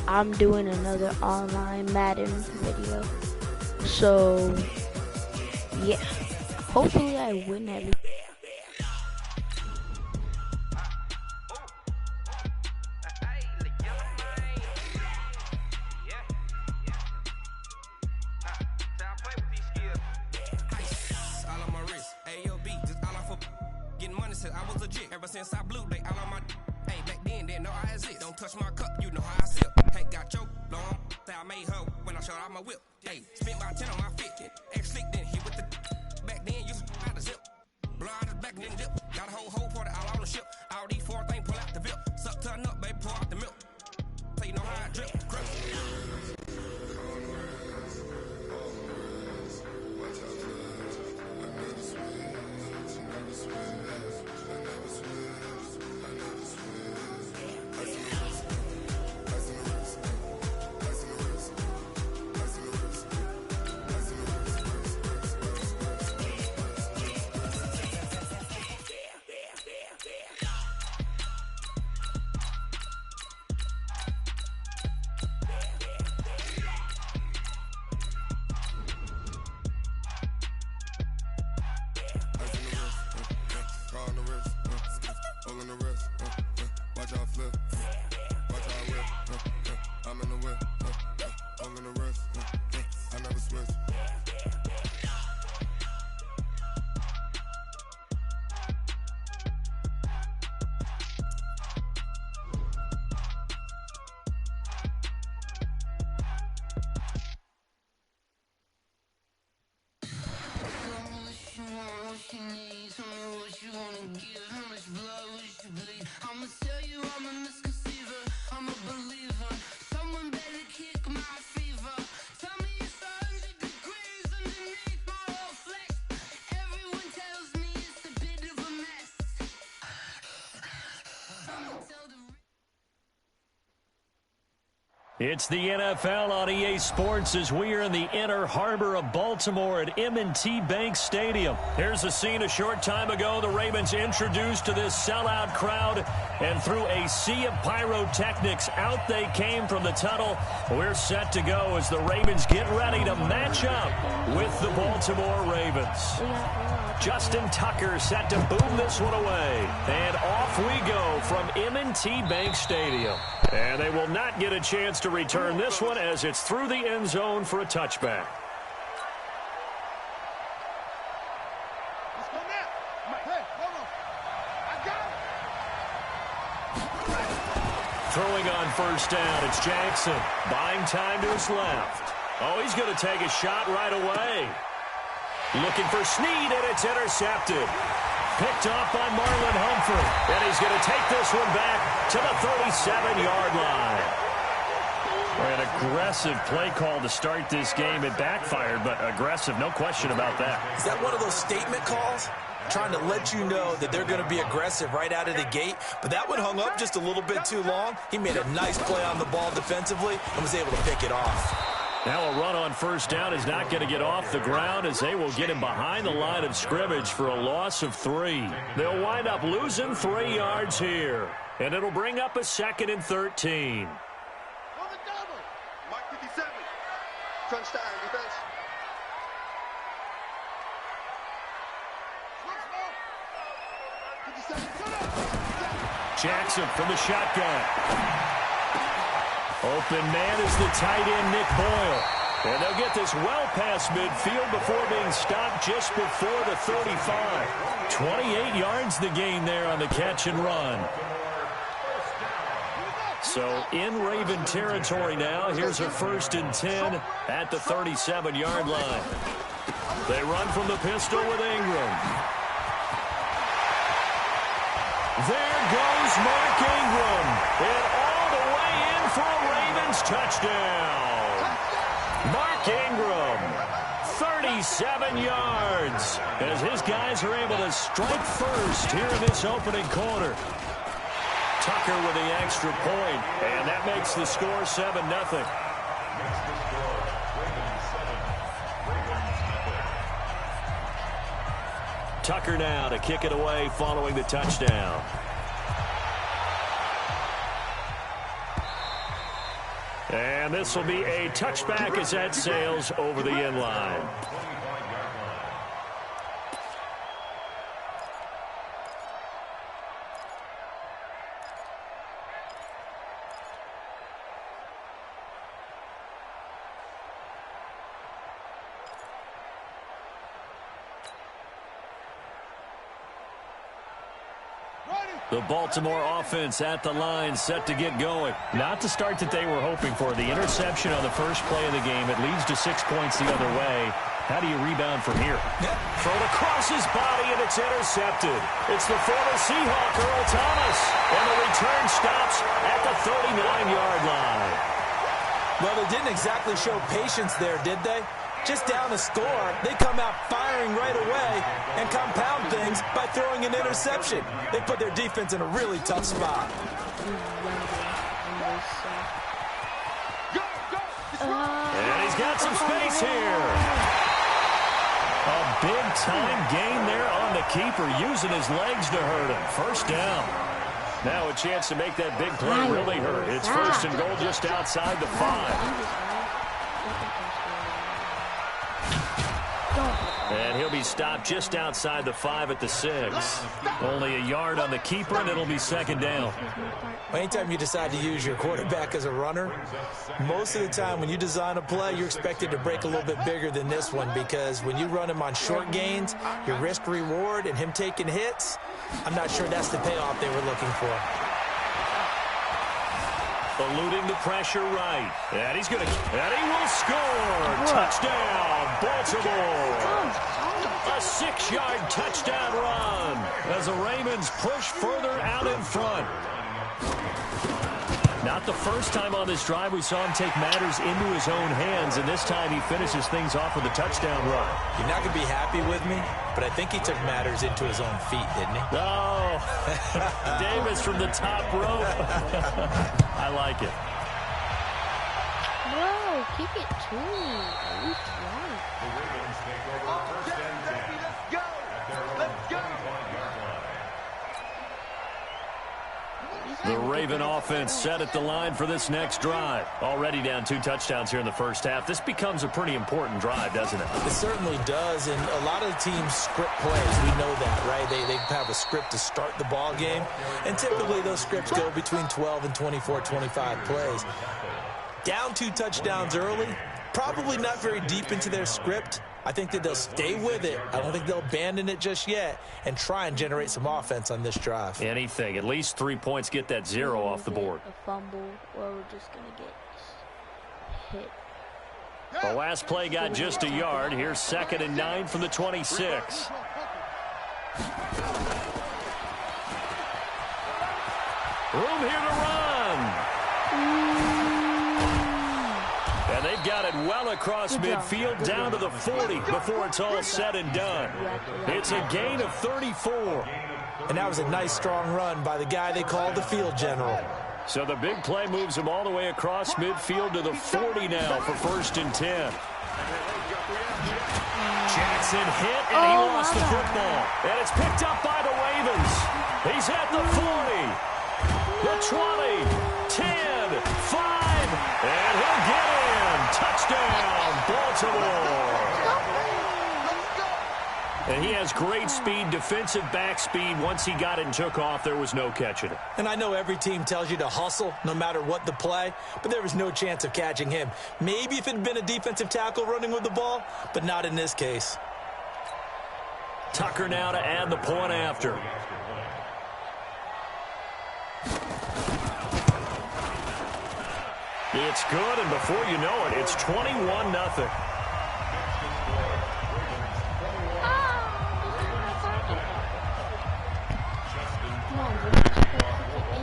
I'm doing another online Madden video. So, yeah. Hopefully I win every. I was legit ever since I blew they all on my. Hey, back then didn't know I exist. Don't touch my cup, you know how I sip. Hey, got your long. I made her when I showed out my whip. Hey, spent about 10 on my fit. X slick then hit with the. Back then you out the zip. Blow out his back then dip. Got a whole party all on the ship. All these four things pull out the VIP. Suck turn up, baby, pour out the milk. So you know how I drip. It's the NFL on EA Sports as we are in the inner harbor of Baltimore at M&T Bank Stadium. Here's a scene a short time ago. The Ravens introduced to this sellout crowd, and through a sea of pyrotechnics, out they came from the tunnel. We're set to go as the Ravens get ready to match up with the Baltimore Ravens. Justin Tucker set to boom this one away. And off we go from M&T Bank Stadium. And they will not get a chance to return this one as it's through the end zone for a touchback. Throwing on first down, it's Jackson. Buying time to his left. Oh, he's going to take a shot right away. Looking for Snead, and it's intercepted. Picked off by Marlon Humphrey. And he's going to take this one back to the 37-yard line. An aggressive play call to start this game. It backfired, but aggressive, no question about that. Is that one of those statement calls? Trying to let you know that they're going to be aggressive right out of the gate. But that one hung up just a little bit too long. He made a nice play on the ball defensively and was able to pick it off. Now a run on first down is not going to get off the ground as they will get him behind the line of scrimmage for a loss of 3. They'll wind up losing 3 yards here. And it'll bring up a 2nd and 13. Mark 57. Crunch time, defense. Jackson from the shotgun. Open man is the tight end, Nick Boyle. And they'll get this well past midfield before being stopped just before the 35. 28 yards the gain there on the catch and run. So in Raven territory now. Here's a 1st and 10 at the 37-yard line. They run from the pistol with Ingram. There goes Mark Ingram. And all the way in for a Ravens touchdown. Mark Ingram, 37 yards, as his guys are able to strike first here in this opening quarter. Tucker with the extra point, and that makes the score 7-0. Tucker now to kick it away following the touchdown. And this will be a touchback as that sails over the end line. The Baltimore offense at the line, set to get going. Not the start that they were hoping for. The interception on the first play of the game. It leads to 6 points the other way. How do you rebound from here? Thrown across his body, and it's intercepted. It's the former Seahawk, Earl Thomas. And the return stops at the 39-yard line. Well, they didn't exactly show patience there, did they? Just down a score, they come out firing right away and compound things by throwing an interception. They put their defense in a really tough spot. And he's got some space here. A big-time gain there on the keeper, using his legs to hurt him. First down. Now a chance to make that big play really hurt. It's first and goal just outside the 5. And he'll be stopped just outside the 5 at the 6. Only a yard on the keeper, and it'll be second down. Anytime you decide to use your quarterback as a runner, most of the time when you design a play, you're expected to break a little bit bigger than this one, because when you run him on short gains, your risk-reward and him taking hits, I'm not sure that's the payoff they were looking for. Eluding the pressure right. And he will score. Touchdown, Baltimore. A 6-yard touchdown run as the Ravens push further out in front. Not the first time on this drive we saw him take matters into his own hands, and this time he finishes things off with a touchdown run. You're not going to be happy with me, but I think he took matters into his own feet, didn't he? Oh, Davis from the top rope. I like it. No, kick it too. At least one. The Raven offense set at the line for this next drive. Already down 2 touchdowns here in the first half. This becomes a pretty important drive, doesn't it? It certainly does, and a lot of teams script plays. We know that, right? They have a script to start the ball game, and typically those scripts go between 12 and 24, 25 plays. Down 2 touchdowns early, probably not very deep into their script. I think that they'll stay with it. I don't think they'll abandon it just yet and try and generate some offense on this drive. Anything. At least 3 points, get that 0 off the board. A fumble, or we're just going to get hit. The last play got just a yard. Here's 2nd and 9 from the 26. Room here to run. And they've got it well across midfield down to the 40 before it's all said and done. It's a gain of 34. And that was a nice, strong run by the guy they called the field general. So the big play moves him all the way across midfield to the 40 now for 1st and 10. Jackson hit, and he lost the football. And it's picked up by the Ravens. He's at the 40, the 20, 10, 5, and he'll get it. Touchdown, Baltimore. And he has great speed, defensive back speed. Once he got it and took off, there was no catching it. And I know every team tells you to hustle no matter what the play, but there was no chance of catching him. Maybe if it had been a defensive tackle running with the ball, but not in this case. Tucker now to add the point after. It's good, and before you know it, it's 21-0.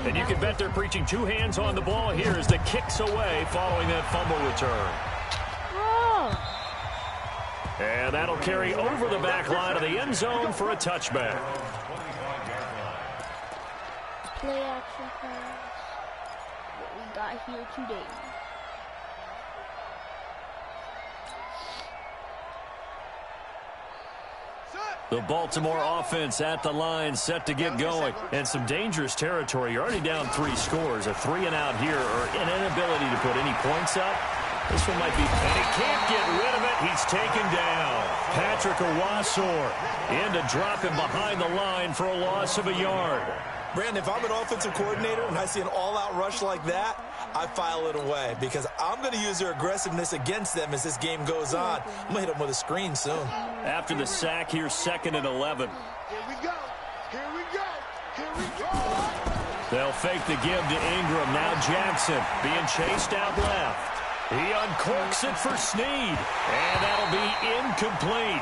And you can bet they're preaching 2 hands on the ball here as the kick's away following that fumble return. And that'll carry over the back line of the end zone for a touchback. Play action pass. What we got here today. Set. The Baltimore offense at the line, set to get going. And some dangerous territory. You're already down 3 scores. A 3-and-out here, or an inability to put any points up. This one might be, and he can't get rid of it. He's taken down. Patrick Owasor in to drop him behind the line for a loss of a yard. Brandon, if I'm an offensive coordinator and I see an all-out rush like that, I file it away because I'm going to use their aggressiveness against them as this game goes on. I'm going to hit them with a screen soon. After the sack, here's 2nd and 11. Here we go. Here we go. Here we go. They'll fake the give to Ingram. Now Jackson being chased out left. He uncorks it for Snead, and that'll be incomplete.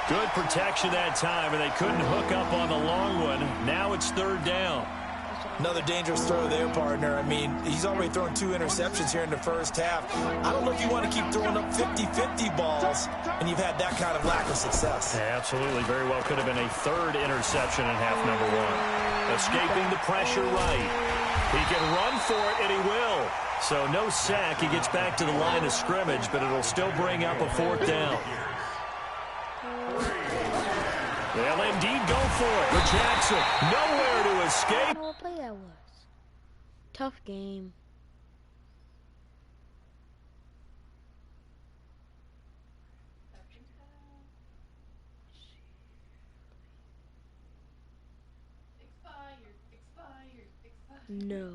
Good protection that time, and they couldn't hook up on the long one. Now it's 3rd down. Another dangerous throw there, partner. I mean, he's already thrown 2 interceptions here in the first half. I don't know if you want to keep throwing up 50-50 balls when you've had that kind of lack of success. Yeah, absolutely. Very well could have been a 3rd interception in half number 1. Escaping the pressure right. He can run for it, and he will. So no sack. He gets back to the line of scrimmage, but it'll still bring up a 4th down. They'll indeed go for it with Jackson. Nowhere to escape. What play that was? Tough game. No.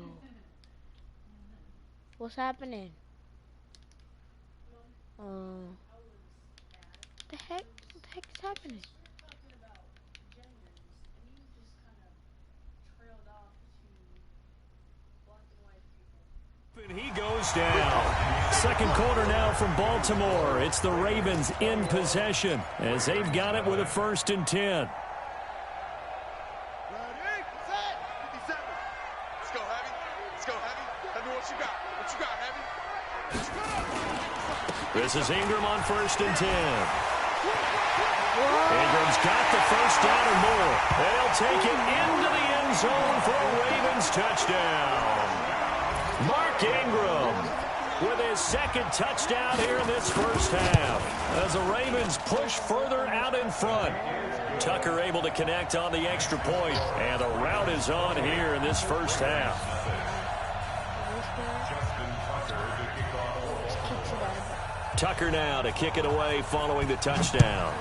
What's happening? The heck? What the heck is happening? And he goes down. Second quarter now from Baltimore. It's the Ravens in possession as they've got it with a 1st and 10. Ready, set, 57. Let's go, Heavy. Let's go, Heavy. Heavy, what you got? What you got, Heavy? This is Ingram on 1st and 10. Ingram's got the 1st down and more. They'll take it into the end zone for a Ravens touchdown. Mark Ingram with his 2nd touchdown here in this first half as the Ravens push further out in front. Tucker able to connect on the extra point, and the rout is on here in this first half. Tucker now to kick it away following the touchdown.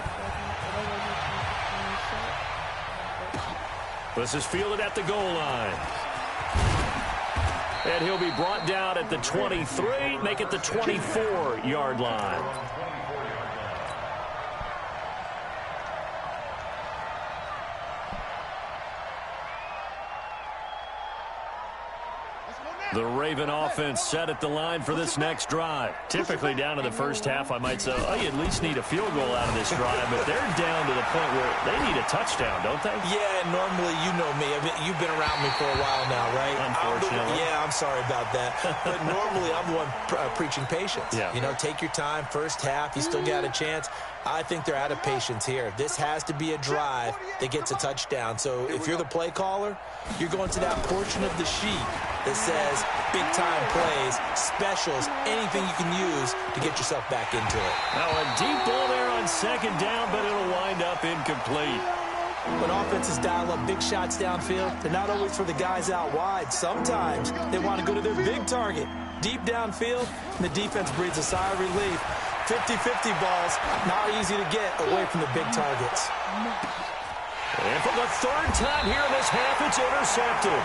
This is fielded at the goal line. And he'll be brought down at the 23, make it the 24-yard line. The Raven offense set at the line for this next drive. Typically down in the first half, I might say, oh, you at least need a field goal out of this drive, but they're down to the point where they need a touchdown, don't they? Yeah, normally, you know me. You've been around me for a while now, right? Unfortunately. Yeah, I'm sorry about that. But normally, I'm the one preaching patience. Yeah. You know, take your time. First half, you still got a chance. I think they're out of patience here. This has to be a drive that gets a touchdown. So if you're the play caller, you're going to that portion of the sheet that says big-time plays, specials, anything you can use to get yourself back into it. Now a deep ball there on 2nd down, but it'll wind up incomplete. When offenses dial up big shots downfield, they're not always for the guys out wide. Sometimes they want to go to their big target. Deep downfield, and the defense breathes a sigh of relief. 50-50 balls, not easy to get away from the big targets. And for the 3rd time here in this half, it's intercepted.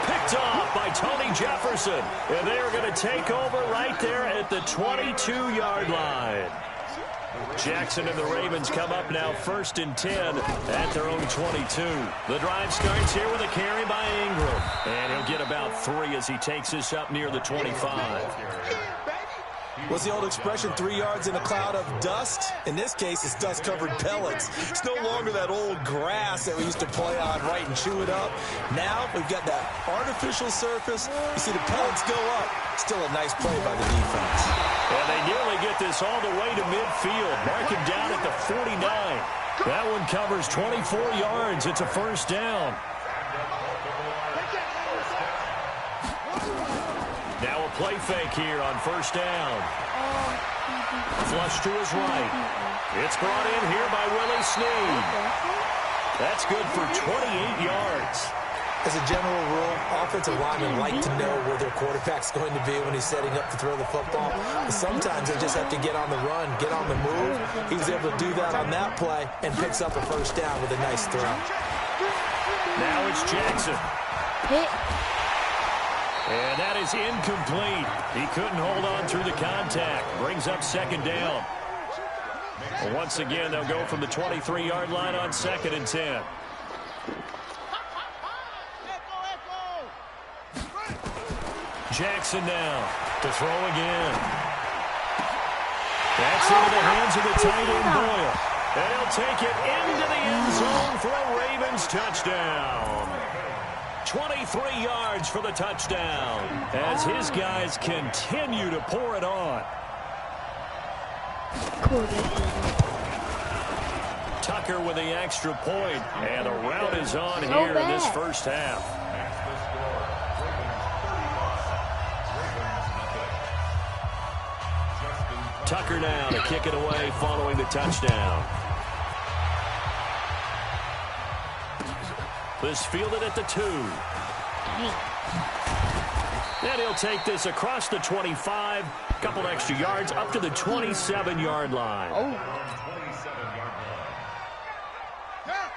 Picked off by Tony Jefferson. And they are going to take over right there at the 22-yard line. Jackson and the Ravens come up now 1st and 10 at their own 22. The drive starts here with a carry by Ingram. And he'll get about 3 as he takes this up near the 25. What's the old expression, 3 yards in a cloud of dust? In this case, it's dust-covered pellets. It's no longer that old grass that we used to play on, right, and chew it up. Now we've got that artificial surface. You see the pellets go up. Still a nice play by the defense. And they nearly get this all the way to midfield. Mark him down at the 49. That one covers 24 yards. It's a 1st down. Now a play fake here on first down. Flush to his right. It's brought in here by Willie Snead. That's good for 28 yards. As a general rule, offensive linemen like to know where their quarterback's going to be when he's setting up to throw the football. But sometimes they just have to get on the run, get on the move. He was able to do that on that play and picks up a first down with a nice throw. Now it's Jackson. And that is incomplete. He couldn't hold on through the contact. Brings up second down. Well, once again, they'll go from the 23-yard line on 2nd and 10. Jackson now to throw again. That's into the hands of the tight end Boyle. And he'll take it into the end zone for a Ravens touchdown. 23 yards for the touchdown as his guys continue to pour it on. Tucker with the extra point, and the rout is on here in this first half. Tucker now to kick it away following the touchdown. This fielded at the 2. And he'll take this across the 25, a couple extra yards up to the 27-yard line.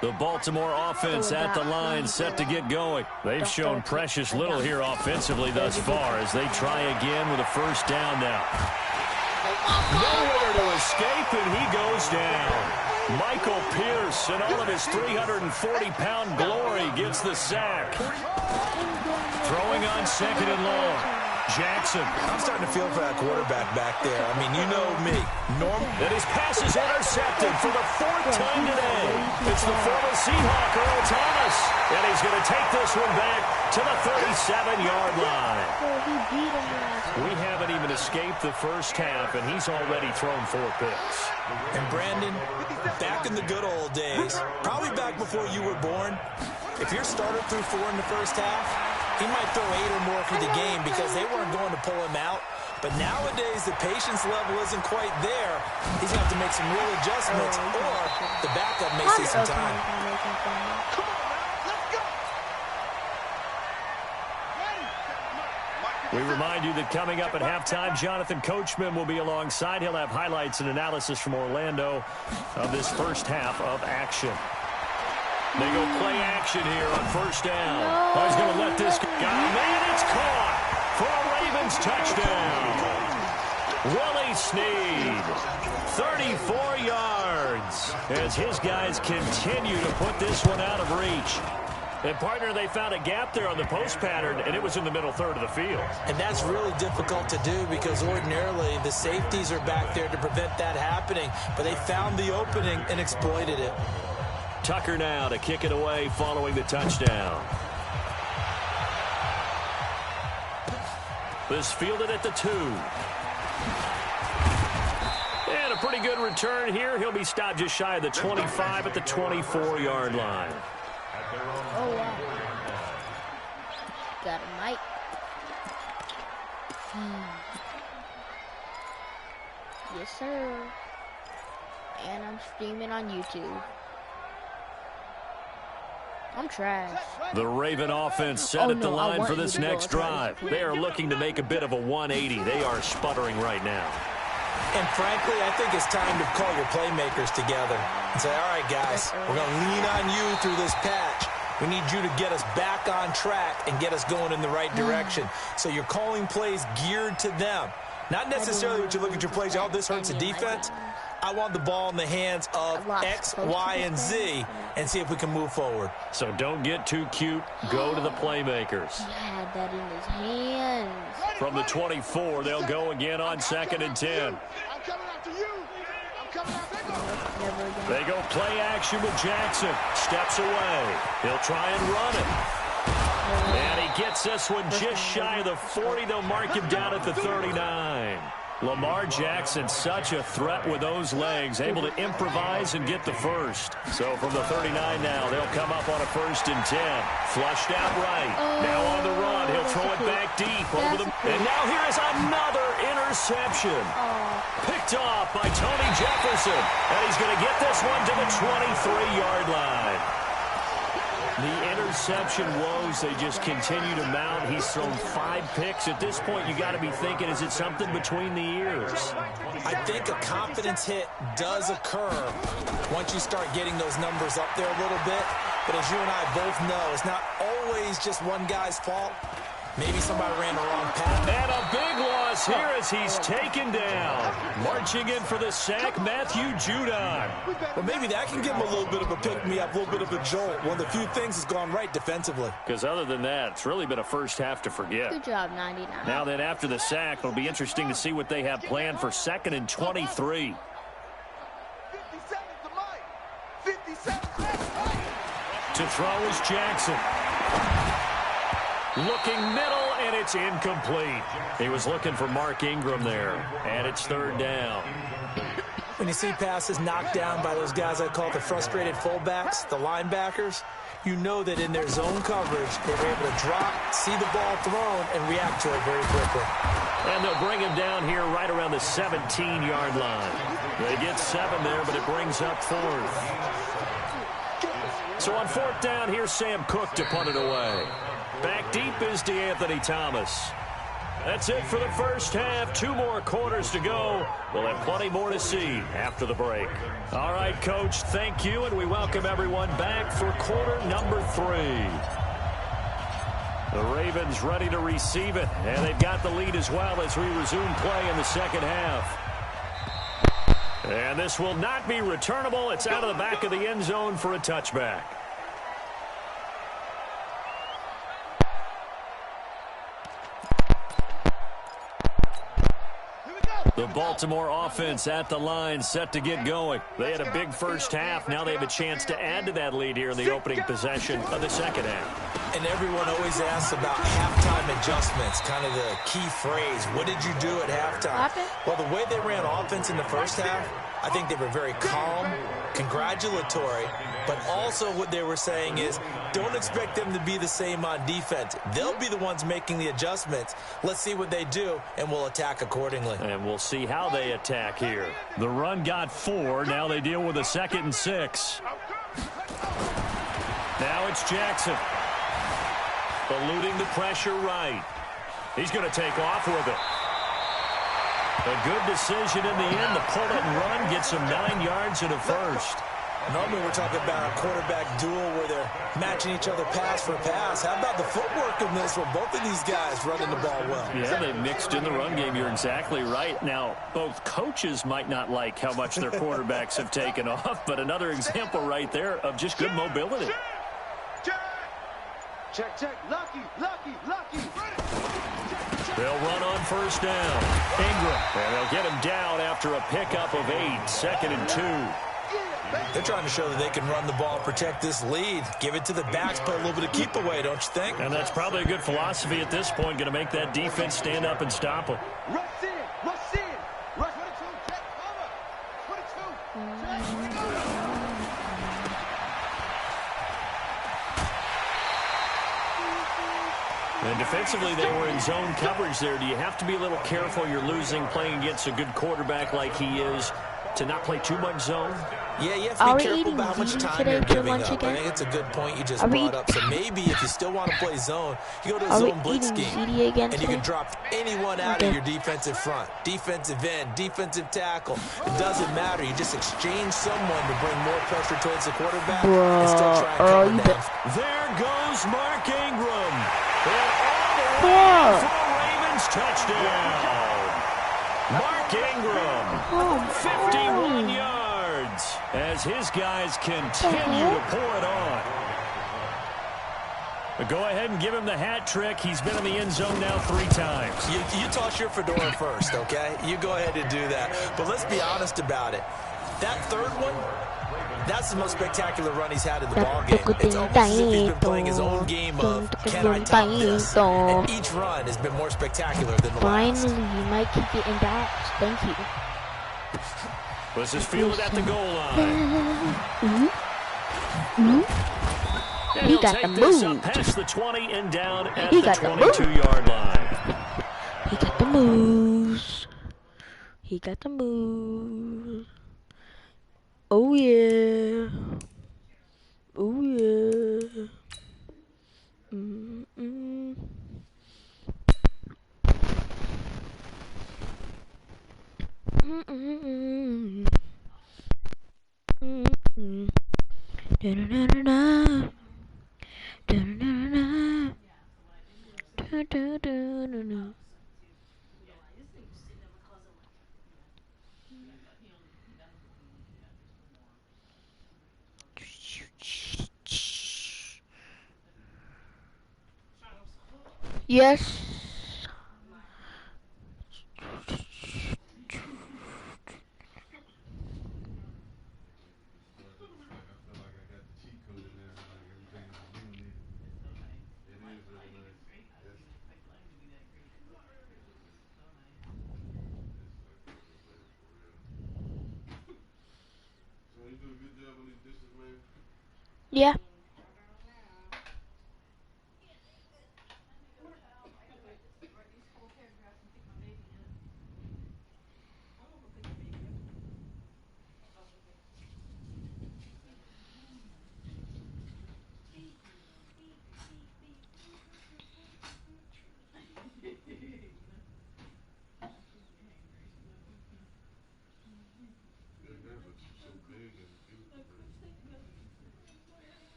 The Baltimore offense at the line set to get going. They've shown precious little here offensively thus far as they try again with a first down now. Nowhere to escape, and he goes down. Michael Pierce and all of his 340-pound glory gets the sack. Throwing on 2nd and long. Jackson. I'm starting to feel for that quarterback back there. I mean, you know me. And his pass is intercepted for the 4th time today. It's the former Seahawk, Earl Thomas. And he's going to take this one back to the 37-yard line. We haven't even escaped the first half, and he's already thrown 4 picks. And Brandon, back in the good old days, probably back before you were born, if your starter threw 4 in the first half, he might throw 8 or more for the game because they weren't going to pull him out. But nowadays, the patience level isn't quite there. He's going to have to make some real adjustments, or the backup may see some time. Come on, man. Let's go. We remind you that coming up at halftime, Jonathan Coachman will be alongside. He'll have highlights and analysis from Orlando of this first half of action. They go play action here on first down. Oh, he's going to let this go. Man, it's caught for a Ravens touchdown. Willie Snead, 34 yards, as his guys continue to put this one out of reach. And, partner, they found a gap there on the post pattern, and it was in the middle third of the field. And that's really difficult to do because ordinarily the safeties are back there to prevent that happening. But they found the opening and exploited it. Tucker now to kick it away following the touchdown. This fielded at the 2. And a pretty good return here. He'll be stopped just shy of the 25 at the 24-yard line. Oh, wow. Got a mic. Yes, sir. And I'm streaming on YouTube. I'm trash. The Raven offense set at the line for this next drive. They are looking to make a bit of a 180. They are sputtering right now. And frankly, I think it's time to call your playmakers together and say, all right, guys, we're going to lean on you through this patch. We need you to get us back on track and get us going in the right direction. So you're calling plays geared to them. Not necessarily what you look at your plays, oh, this hurts the defense. I want the ball in the hands of X, Y, and Z and see if we can move forward. So don't get too cute. Go to the playmakers. He had that in his hands. From the 24, they'll go again on 2nd and 10. I'm coming after you. I'm coming after you. They go play action with Jackson. Steps away. He'll try and run it. And he gets this one just shy of the 40. They'll mark him down at the 39. Lamar Jackson, such a threat with those legs, able to improvise and get the first. So from the 39 now, they'll come up on a 1st and 10. Flushed out right. Now on the run, he'll throw it back deep over the... And now here is another interception. Picked off by Tony Jefferson. And he's going to get this one to the 23-yard line. The interception woes, they just continue to mount. He's thrown 5 picks. At this point, you got to be thinking, is it something between the ears? I think a confidence hit does occur once you start getting those numbers up there a little bit. But as you and I both know, it's not always just one guy's fault. Maybe somebody ran the wrong path. And a big loss here as he's taken down. Marching in for the sack, Matthew Judon. Well, maybe that can give him a little bit of a pick-me-up, a little bit of a jolt. One of the few things has gone right defensively. Because other than that, it's really been a first half to forget. Good job, 99. Now then, after the sack, it'll be interesting to see what they have planned for 2nd and 23. 57 to Mike. 57. To throw is Jackson. Looking middle, and it's incomplete. He was looking for Mark Ingram there, and it's 3rd down. When you see passes knocked down by those guys I call the frustrated fullbacks, the linebackers, you know that in their zone coverage, they were able to drop, see the ball thrown, and react to it very quickly. And they'll bring him down here right around the 17-yard line. They get 7 there, but it brings up 4th. So on 4th down, here's Sam Cook to punt it away. Back deep is DeAnthony Thomas. That's it for the first half. 2 more quarters to go. We'll have plenty more to see after the break. All right, Coach, thank you, and we welcome everyone back for quarter number 3. The Ravens ready to receive it, and they've got the lead as well as we resume play in the second half. And this will not be returnable. It's out of the back of the end zone for a touchback. The Baltimore offense at the line, set to get going. They had a big first half. Now they have a chance to add to that lead here in the opening possession of the second half. And everyone always asks about halftime adjustments, kind of the key phrase. What did you do at halftime? Well, the way they ran offense in the first half, I think they were very calm, congratulatory, but also what they were saying is don't expect them to be the same on defense. They'll be the ones making the adjustments. Let's see what they do, and we'll attack accordingly. And we'll see how they attack here. The run got 4. Now they deal with a 2nd and 6. Now it's Jackson. Eluding the pressure right. He's going to take off with it. A good decision in the end. The pull it and run gets him 9 yards and a first. Normally we're talking about a quarterback duel where they're matching each other pass for pass. How about the footwork in this for both of these guys running the ball well? Yeah, they mixed in the run game. You're exactly right. Now, both coaches might not like how much their quarterbacks have taken off, but another example right there of just good mobility. Check, check. Lucky. They'll run on 1st down. Ingram, and they'll get him down after a pickup of 8, 2nd and 2. They're trying to show that they can run the ball, protect this lead, give it to the backs, play a little bit of keep away, don't you think? And that's probably a good philosophy at this point, going to make that defense stand up and stop them. Rush in. Rush 22, check, cover. 22, check. And defensively, they were in zone coverage there. Do you have to be a little careful? You're losing, playing against a good quarterback like he is, to not play too much zone? Yeah, you have to be careful about how much time you're giving up. I think it's a good point you just brought up. So maybe if you still want to play zone, you go to a zone blitz scheme, and you can drop anyone out of your defensive front. Defensive end, defensive tackle. It doesn't matter. You just exchange someone to bring more pressure towards the quarterback and still try and cover them. There goes Mark Ingram. And all the way for a Ravens touchdown. Mark Ingram, 51 yards, as his guys continue to pour it on. But go ahead and give him the hat trick. He's been in the end zone now 3 times. You toss your fedora first, okay? You go ahead and do that. But let's be honest about it. That third one, that's the most spectacular run he's had in the ballgame. It's almost as if he's been playing his own game of, can I top this? And each run has been more spectacular than the last. Finally, you might keep getting back. Thank you. This is fielded at the goal line. And He he'll got take the this up moves. past the 20 and down at He the got the 22-yard line. He got the moves. He got the moves. Oh yeah. Oh yeah. Mm-mm. Mm-mm. Mm-mm. Da-da-da-da-da. Da-da-da-da-da. Da-da-da-da-da. Yes. Yeah.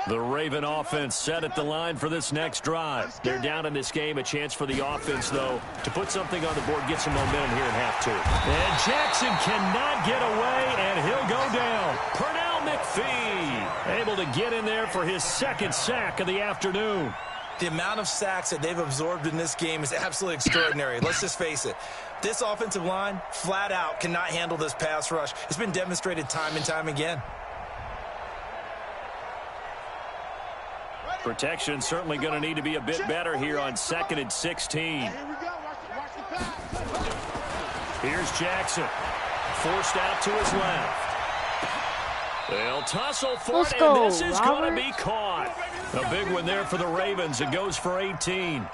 The Raven offense set at the line for this next drive. They're down in this game. A chance for the offense, though, to put something on the board, get some momentum here in half two. And Jackson cannot get away, and he'll go down. Pernell McPhee able to get in there for his second sack of the afternoon. The amount of sacks that they've absorbed in this game is absolutely extraordinary. Let's just face it. This offensive line, flat out, cannot handle this pass rush. It's been demonstrated time and time again. Protection certainly going to need to be a bit better here on 2nd and 16. Here we go. Watch the pass. Here's Jackson. Forced out to his left. They'll tussle for Let's it, go, and this is going to Robert. be caught. A big one there for the Ravens. It goes for 18.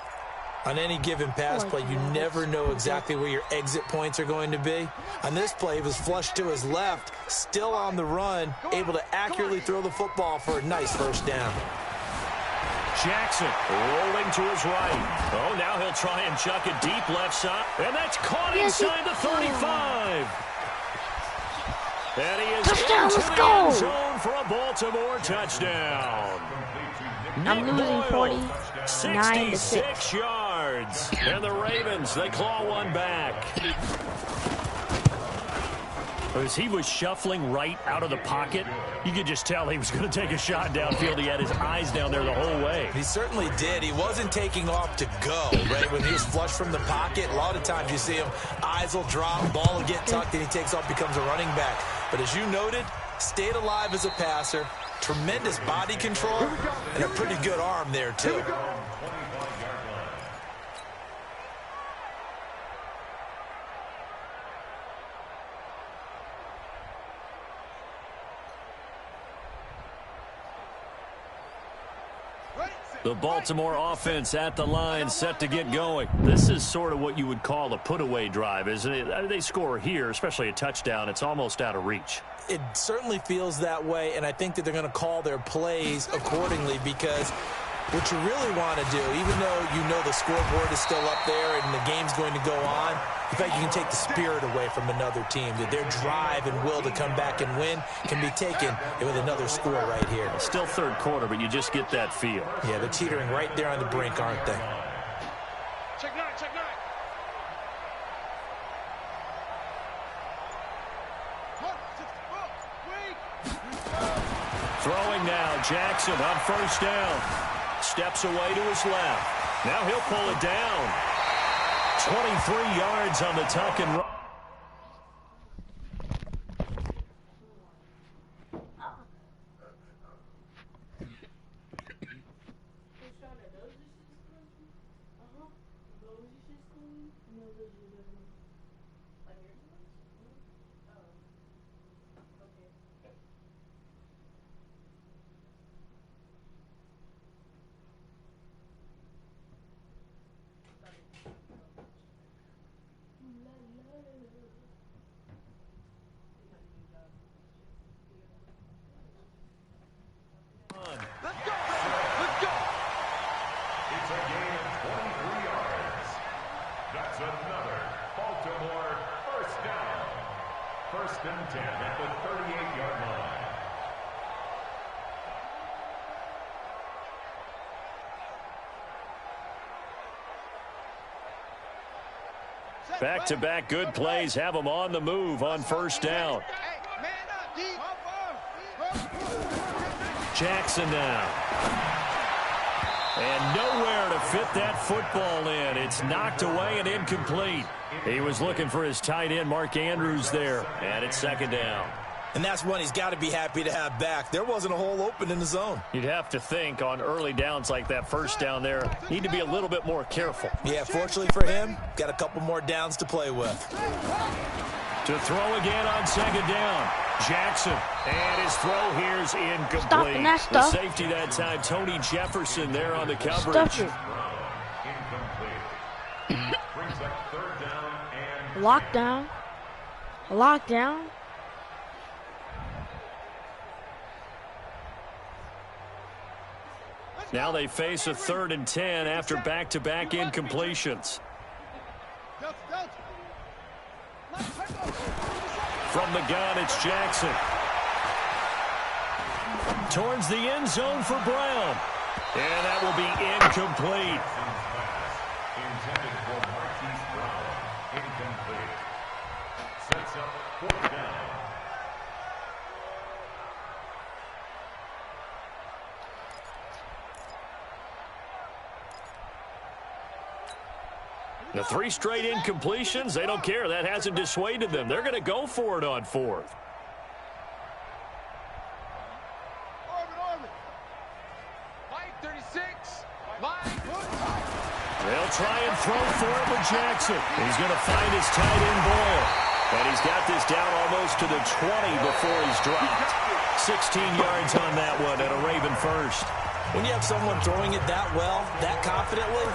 On any given pass play, you never know exactly where your exit points are going to be. On this play, he was flushed to his left, still on the run, able to accurately throw the football for a nice first down. Jackson rolling to his right. Oh, now he'll try and chuck it deep left side. And that's caught inside the 35. And he is Touchdown, into let's the go. end zone for a Baltimore touchdown. I'm Nick losing Boyle, 49 to 6. 66 yards. And the Ravens, they claw one back. As he was shuffling right out of the pocket, you could just tell he was going to take a shot downfield. He had his eyes down there the whole way. He certainly did. He wasn't taking off to go, right? When he was flushed from the pocket, a lot of times you see him, eyes will drop, ball will get tucked, and he takes off, becomes a running back. But as you noted, stayed alive as a passer, tremendous body control, and a pretty good arm there, too. The Baltimore offense at the line, set to get going. This is sort of what you would call a put-away drive, isn't it? They score here, especially a touchdown. It's almost out of reach. It certainly feels that way, and I think that they're going to call their plays accordingly, because what you really want to do, even though you know the scoreboard is still up there and the game's going to go on, in fact, you can take the spirit away from another team. That their drive and will to come back and win can be taken with another score right here. Still third quarter, but you just get that feel. Yeah, they're teetering right there on the brink, aren't they? Check nine, check nine. Throwing now, Jackson on first down. Steps away to his left. Now he'll pull it down. 23 yards on the tuck and run. First and 10 at the 38-yard line. Back-to-back good plays have them on the move on first down. Jackson now. And nowhere to fit that football in. It's knocked away and incomplete. He was looking for his tight end, Mark Andrews, there. And it's second down. And that's one he's got to be happy to have back. There wasn't a hole open in the zone. You'd have to think on early downs like that first down there, need to be a little bit more careful. Yeah, fortunately for him, got a couple more downs to play with. To throw again on second down. Jackson. And his throw here's incomplete. The safety that time, Tony Jefferson there on the coverage. Lockdown. Lockdown. Now they face a 3rd and 10 after back-to-back incompletions. From the gun, it's Jackson. Towards the end zone for Brown. And that will be incomplete. Intended for Marquise Brown. Incomplete. Sets up 4th down. The 3 straight incompletions, they don't care. That hasn't dissuaded them. They're going to go for it on 4th. They'll try and throw for it with Jackson. He's going to find his tight end Boyle. And he's got this down almost to the 20 before he's dropped. 16 yards on that one and a Raven first. When you have someone throwing it that well, that confidently,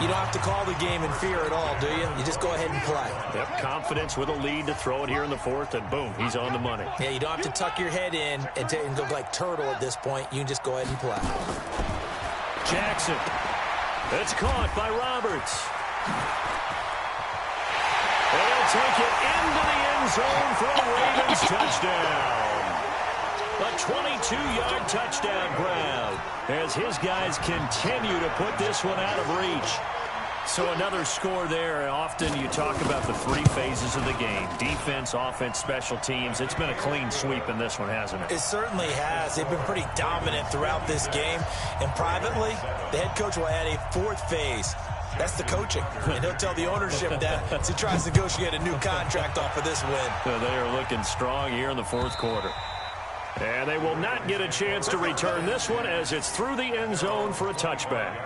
you don't have to call the game in fear at all, do you? You just go ahead and play. Yep, confidence with a lead to throw it here in the 4th, and boom, he's on the money. Yeah, you don't have to tuck your head in and go like turtle at this point. You can just go ahead and play. Jackson. It's caught by Roberts. They'll take it into the end zone for a Ravens touchdown. A 22-yard touchdown grab as his guys continue to put this one out of reach. So another score there. Often you talk about the 3 phases of the game. Defense, offense, special teams. It's been a clean sweep in this one, hasn't it? It certainly has. They've been pretty dominant throughout this game. And privately, the head coach will add a 4th phase. That's the coaching. And he'll tell the ownership that as he tries to negotiate a new contract off of this win. So they are looking strong here in the 4th quarter. And they will not get a chance to return this one as it's through the end zone for a touchback.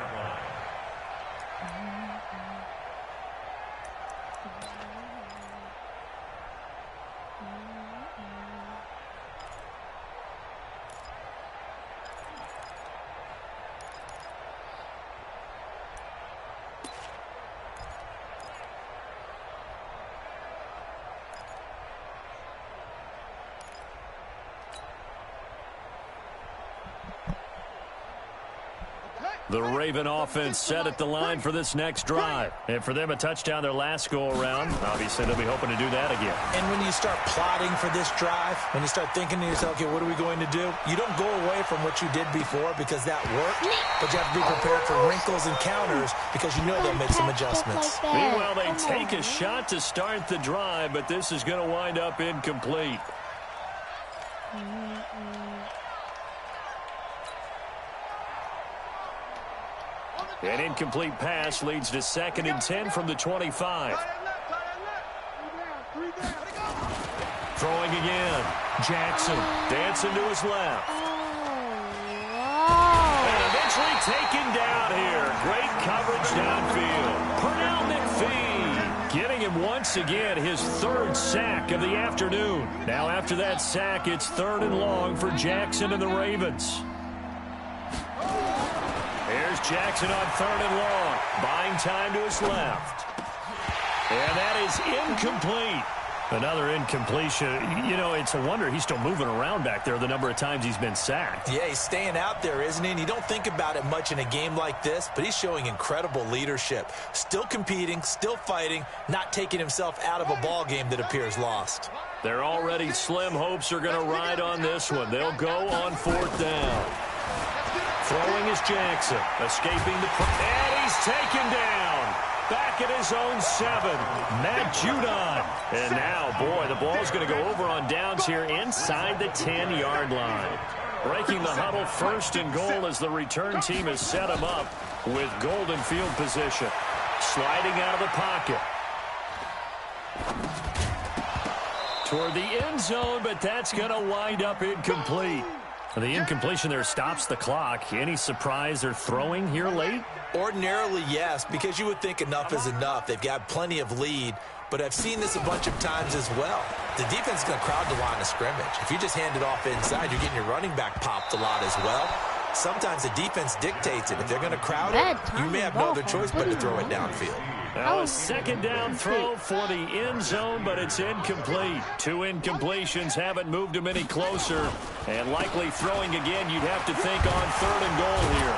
The Raven offense set at the line for this next drive. And for them, a touchdown their last go-around. Obviously, they'll be hoping to do that again. And when you start plotting for this drive, when you start thinking to yourself, okay, what are we going to do? You don't go away from what you did before because that worked, but you have to be prepared for wrinkles and counters because you know they'll make some adjustments. Meanwhile, they take a shot to start the drive, but this is going to wind up incomplete. An incomplete pass leads to 2nd and 10 from the 25. Throwing again. Jackson dancing to his left. And eventually taken down here. Great coverage downfield. Pernell McPhee getting him once again his 3rd sack of the afternoon. Now after that sack, it's 3rd and long for Jackson and the Ravens. Here's Jackson on 3rd and long. Buying time to his left. And that is incomplete. Another incompletion. You know, it's a wonder he's still moving around back there the number of times he's been sacked. Yeah, he's staying out there, isn't he? And you don't think about it much in a game like this, but he's showing incredible leadership. Still competing, still fighting, not taking himself out of a ball game that appears lost. Their already slim hopes are going to ride on this one. They'll go on 4th down. Throwing is Jackson. Escaping the... And he's taken down. Back at his own 7. Matt Judon. And now, boy, the ball's going to go over on downs here inside the 10-yard line. Breaking the huddle, 1st and goal as the return team has set him up with golden field position. Sliding out of the pocket. Toward the end zone, but that's going to wind up incomplete. The incompletion there stops the clock. Any surprise they're throwing here late? Ordinarily, yes, because you would think enough is enough. They've got plenty of lead, but I've seen this a bunch of times as well. The defense is going to crowd the line of scrimmage. If you just hand it off inside, you're getting your running back popped a lot as well. Sometimes the defense dictates it. If they're going to crowd it, you may have no other choice but to throw it downfield. Now a 2nd down throw for the end zone, but it's incomplete. 2 incompletions haven't moved him any closer. And likely throwing again, you'd have to think on 3rd and goal here.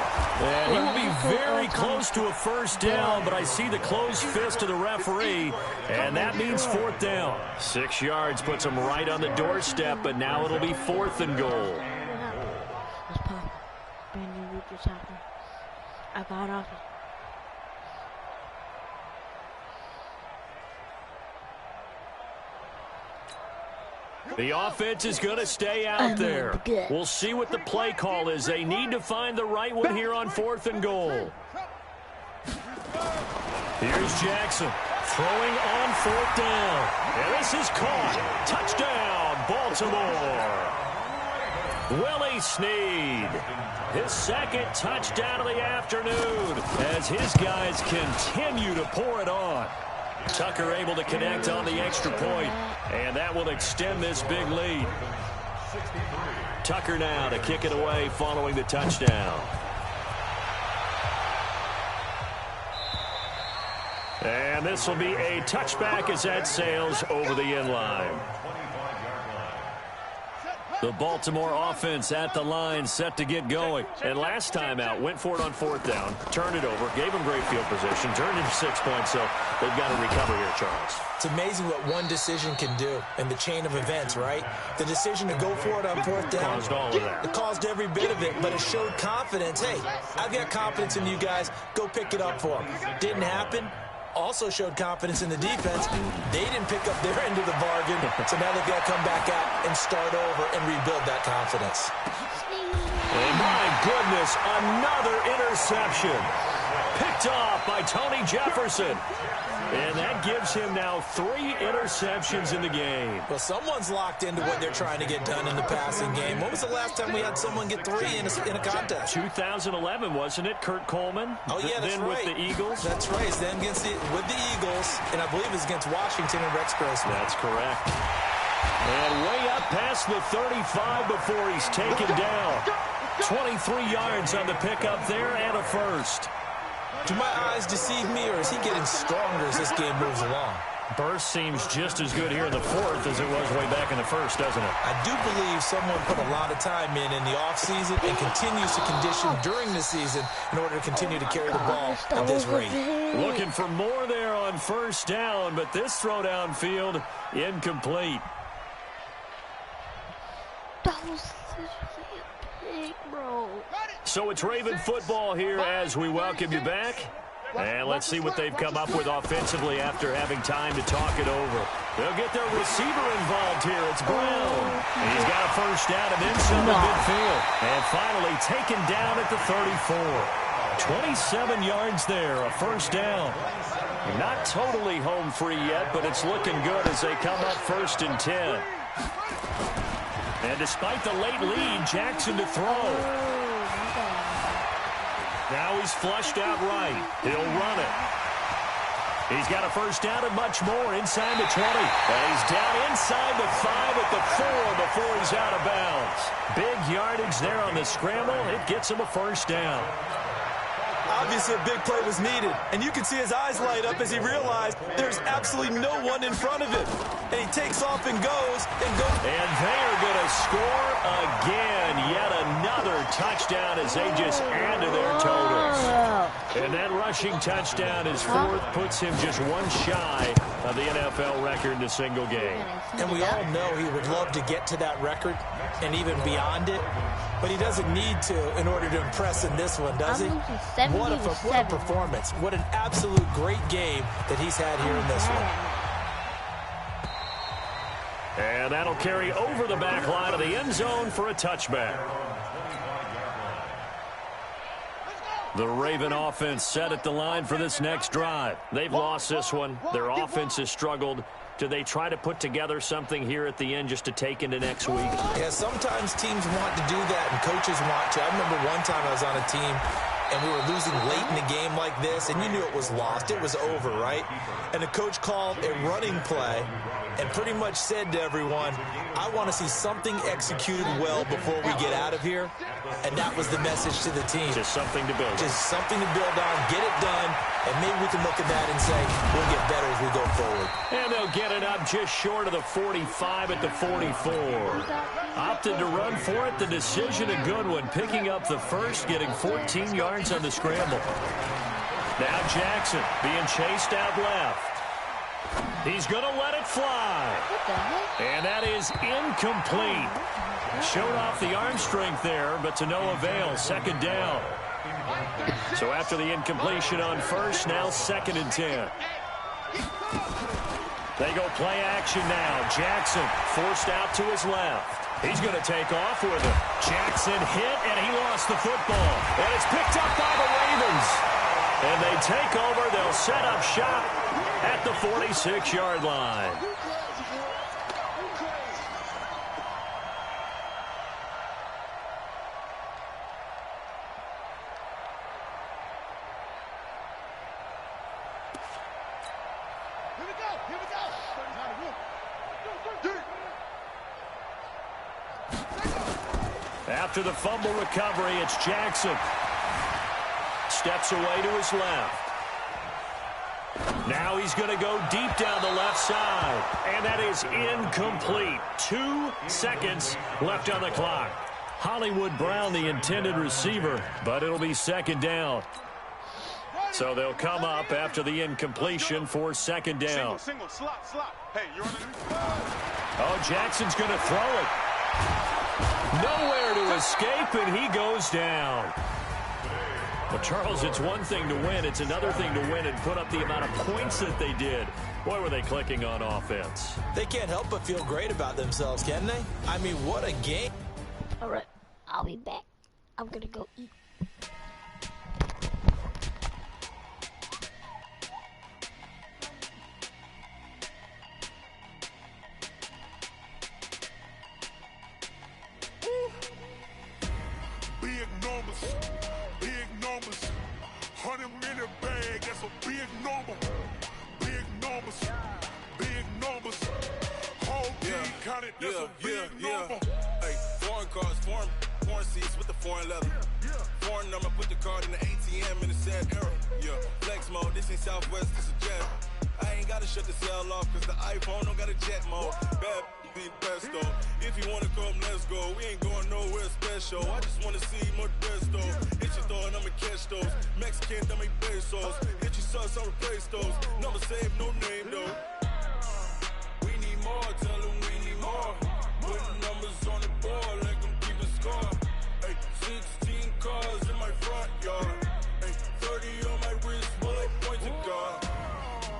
And he will be very close to a 1st down, but I see the closed fist of the referee, and that means 4th down. 6 yards puts him right on the doorstep, but now it'll be 4th and goal. Let's pop. Brand new root just happened. I got off it. The offense is going to stay out there. We'll see what the play call is. They need to find the right one here on 4th and goal. Here's Jackson throwing on 4th down. And this is caught. Touchdown, Baltimore. Willie Snead, his 2nd touchdown of the afternoon as his guys continue to pour it on. Tucker able to connect on the extra point, and that will extend this big lead. Tucker now to kick it away following the touchdown. And this will be a touchback as that sails over the end line. The Baltimore offense at the line, set to get going. And last time out, went for it on 4th down, turned it over, gave them great field position, turned into 6 points, so they've got to recover here, Charles. It's amazing what one decision can do in the chain of events, right? The decision to go for it on 4th down. Caused all of that. It caused every bit of it, but it showed confidence. Hey, I've got confidence in you guys. Go pick it up for them. Didn't happen. Also showed confidence in the defense. They didn't pick up their end of the bargain, so now they've got to come back out and start over and rebuild that confidence. And my goodness, another interception. Picked off by Tony Jefferson. And that gives him now 3 interceptions in the game. Well, someone's locked into what they're trying to get done in the passing game. When was the last time we had someone get 3 in a contest? 2011, wasn't it? Kurt Coleman? Oh, yeah, that's then right. With the Eagles? That's right. It's them with the Eagles, and I believe it's against Washington and Rex Grossman. That's correct. And way up past the 35 before he's taken down. 23 yards on the pickup there and a first. Do my eyes deceive me, or is he getting stronger as this game moves along? Burst seems just as good here in the 4th as it was way back in the 1st, doesn't it? I do believe someone put a lot of time in the offseason and continues to condition during the season in order to continue to carry the ball at this rate. Looking for more there on 1st down, but this throw downfield incomplete. That was such a pig, bro. So it's Raven football here as we welcome you back. And let's see what they've come up with offensively after having time to talk it over. They'll get their receiver involved here. It's Brown. And he's got a first down and then some to midfield. And finally taken down at the 34. 27 yards there, a first down. Not totally home free yet, but it's looking good as they come up 1st and 10. And despite the late lead, Jackson to throw. Now he's flushed out right. He'll run it. He's got a first down and much more inside the 20. And he's down inside the 5 at the 4 before he's out of bounds. Big yardage there on the scramble. It gets him a first down. Obviously, a big play was needed, and you can see his eyes light up as he realized there's absolutely no one in front of him. And he takes off and goes. And they are going to score again. Yet another touchdown as they just add to their totals. And that rushing touchdown, his 4th, puts him just one shy of the NFL record in a single game. And we all know he would love to get to that record and even beyond it. But he doesn't need to in order to impress in this one, does he? What a performance. What an absolute great game that he's had here in this one. And that'll carry over the back line of the end zone for a touchback. The Raven offense set at the line for this next drive. They've lost this one. Their offense has struggled. Do they try to put together something here at the end just to take into next week? Yeah, sometimes teams want to do that and coaches want to. I remember one time I was on a team and we were losing late in the game like this, and you knew it was lost. It was over, right? And the coach called a running play and pretty much said to everyone, I want to see something executed well before we get out of here. And that was the message to the team. Just something to build. Just something to build on, get it done, and maybe we can look at that and say, we'll get better as we go forward. And they'll get it up just short of the 45 at the 44. Opted to run for it. The decision a good one. Picking up the first, getting 14 yards on the scramble. Now Jackson being chased out left. He's going to let it fly. And that is incomplete. Showed off the arm strength there, but to no avail. 2nd down. So after the incompletion on first, now 2nd and 10. They go play action now. Jackson forced out to his left. He's going to take off with it. Jackson hit, and he lost the football. And it's picked up by the Ravens. And they take over. They'll set up shop at the 46-yard line. After the fumble recovery, it's Jackson. Steps away to his left. Now he's going to go deep down the left side. And that is incomplete. 2 seconds left on the clock. Hollywood Brown, the intended receiver, but it'll be 2nd down. So they'll come up after the incompletion for 2nd down. Single, slot. Hey, you're on the... Oh, Jackson's going to throw it. Nowhere to escape, and he goes down. Well, Charles, it's one thing to win. It's another thing to win and put up the amount of points that they did. Boy, were they clicking on offense. They can't help but feel great about themselves, can they? I mean, what a game. All right, I'll be back. I'm going to go eat. Big numbers, 100-minute bag, that's a big number. Big numbers, whole team counted, that's a big number. Hey, foreign cars, foreign seats with the foreign leather. Foreign number, put the card in the ATM in the sad era. Yeah, flex mode, this ain't Southwest, this a jet. I ain't gotta shut the cell off, cause the iPhone don't got a jet mode. Bad be pesto. If you wanna come, let's go. We ain't going nowhere special. I just wanna see more Modesto. Hit your throw and I'ma catch those. Mexican, dame pesos. Hit your sauce, I'll replace those. Number save, no name though. We need more, tell them we need more. Putting numbers on the board, like I'm keeping score. Hey, 16 cars in my front yard. Hey, 30 on my wrist, bullet point to God.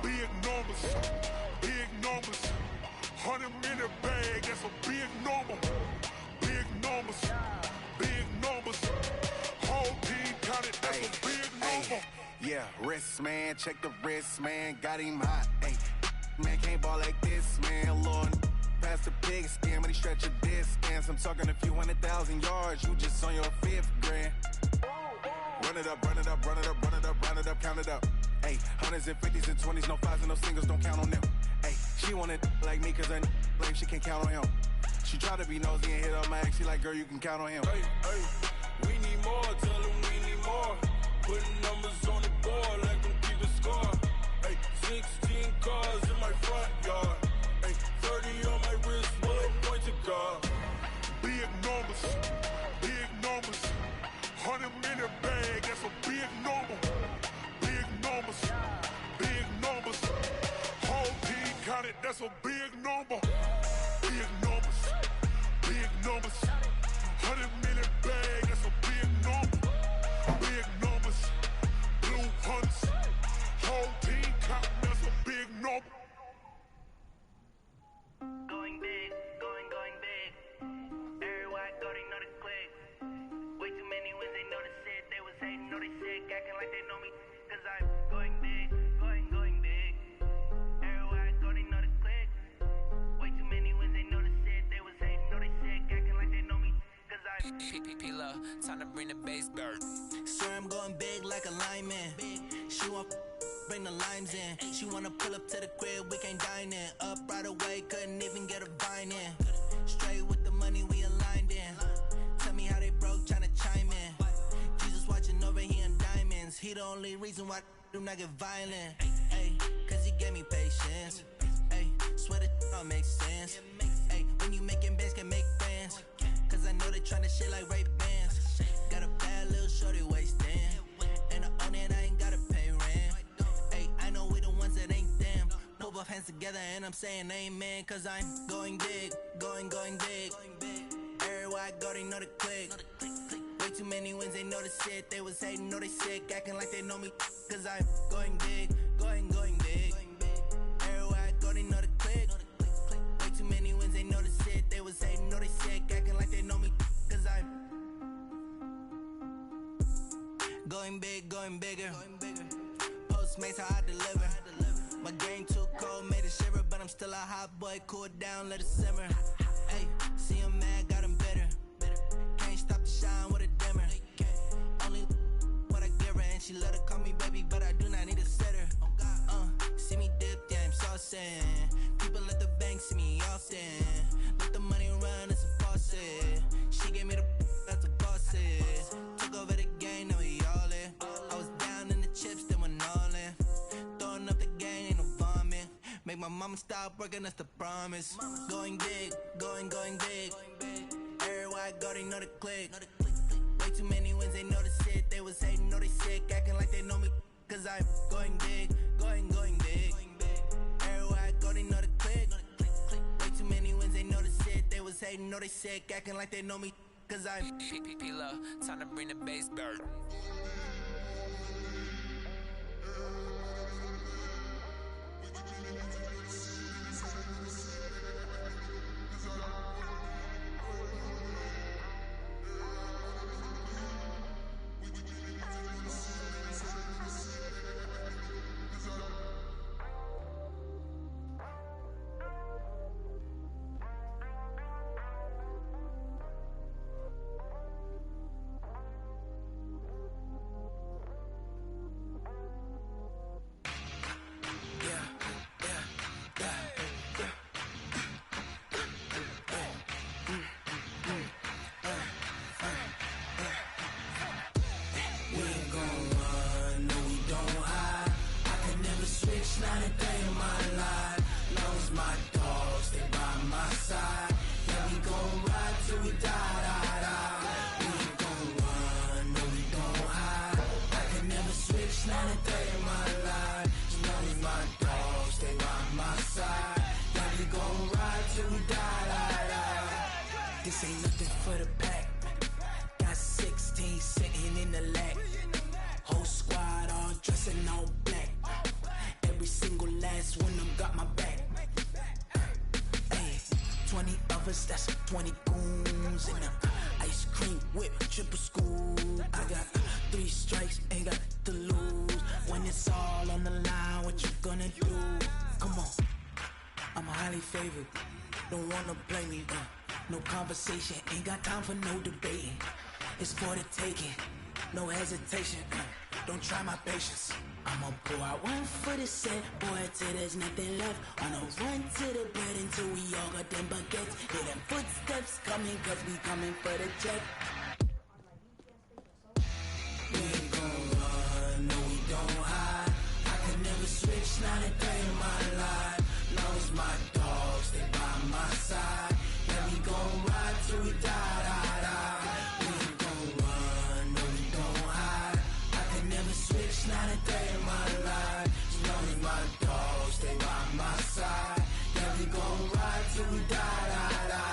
Big numbers, 100-minute bag, that's a big number. Big numbers, whole team counted, that's a big wrist, man. Check the wrist, man. Got him hot. Hey, man, can't ball like this, man. Lord, past the pig skin when he stretch a distance. I'm talking a few 100,000 yards. You just on your 5th grand. Run it up, run it up, run it up, run it up, run it up, count it up. Hey, hundreds and 50s and 20s, no 5s and no singles, don't count on them. Hey, she wanted like me cause her lame, she can't count on him. She tried to be nosy and hit up my ex, she like, girl, you can count on him. Hey, hey, we need more, tell them we need more. Putting numbers on the board like I'm keeping score. Hey, 16 cars in my front yard. Hey, 30 on my wrist, bullet point to God. Big numbers, big numbers. 100-minute bag, that's a big number. Big numbers, big numbers. Whole team counted, that's a big number. Big numbers, big numbers. 100-minute bag, that's a big number. Big numbers, blue hunts. Whole team counting, that's a big number. Going big, going big. Everywhere I go, they know the click. Way too many wins, they know the shit. They was hating, know they sick, acting like they know me. Cause I'm going big, going big. Everywhere I go, they know the click. Way too many wins, they know the shit. They was hating, know they sick, acting like they know me. Cause I'm P-P-P-Love, time to bring the bass bird. Swear I'm going big like a lineman. She want bring the limes in. She wanna pull up to the crib, we can't dine in. Up right away, couldn't even get a vine in. Straight with the money, we aligned in. Tell me how they broke, tryna chime in. Jesus watching over here in diamonds. He the only reason why do not get violent. Ay, cause he gave me patience. Ay, swear that all makes sense. Ay, when you making bands, can make friends. Cause I know they tryna shit like Ray Bans. Got a bad little shorty wasting. And I own it, I ain't gotta pay rent. Ay, I know we the ones that ain't them. Pull both hands together and I'm saying amen. Cause I'm going big, going big. Everywhere I go, they know the click. Way too many wins, they know the shit. They was hating, know they sick, acting like they know me. Cause I'm going big, going big. Everywhere I go, they know the click. Way too many wins, they know the shit. They was hating, know they sick, acting like they know me. Cause I'm going big, going bigger. Postmates how I deliver. My game too cold, made it shiver. But I'm still a hot boy, cool it down, let it simmer. Hey, see him mad, got him bitter. Can't stop the shine with a dimmer. Only what I give her, and she let her call me baby, but I do not need a sitter. See me dip, yeah, I'm saucing. People at the bank see me often. Let the money run, it's a faucet. She gave me the that's a boss it. Took over the game, now we all in. I was down in the chips, then went all in. Throwing up the game, ain't no vomit. Make my mama stop working, that's the promise. Going big, going big. Everywhere I go, they know the click. Way too many wins, they know the shit. They was hating, know they sick, acting like they know me. Cause I'm going big, going big. Everywhere I go, they know the click. Way too many wins, they know the shit. They was hating, know they sick, acting like they know me. Cause I'm P-P-P-Love, time to bring the bass bird. This ain't nothing for the pack. Got 16 sitting in the lap. Whole squad all dressing all black. Every single last one of them got my back. Hey, 20 of us, that's 20 goons in the ice cream whip, triple scoop. I got 3 strikes, ain't got to lose. When it's all on the line, what you gonna do? Come on, I'm highly favored. Don't wanna blame me, no conversation, ain't got time for no debating. It's for the taking, no hesitation, don't try my patience. I'ma pull out 1 foot of set, boy, till there's nothing left. On a run to the bed until we all got them baguettes. Hear them footsteps coming, cause we coming for the check. We ain't gon' run, no we don't hide. I can never switch, not a day in my life. Now it's my dogs, they by my side. Yeah, we gon' ride till we die, die, die. We ain't gon' run, no we don't hide. I can never switch, not a day in my life. As long as my dogs, they by my side. Yeah, we gon' ride till we die, die, die.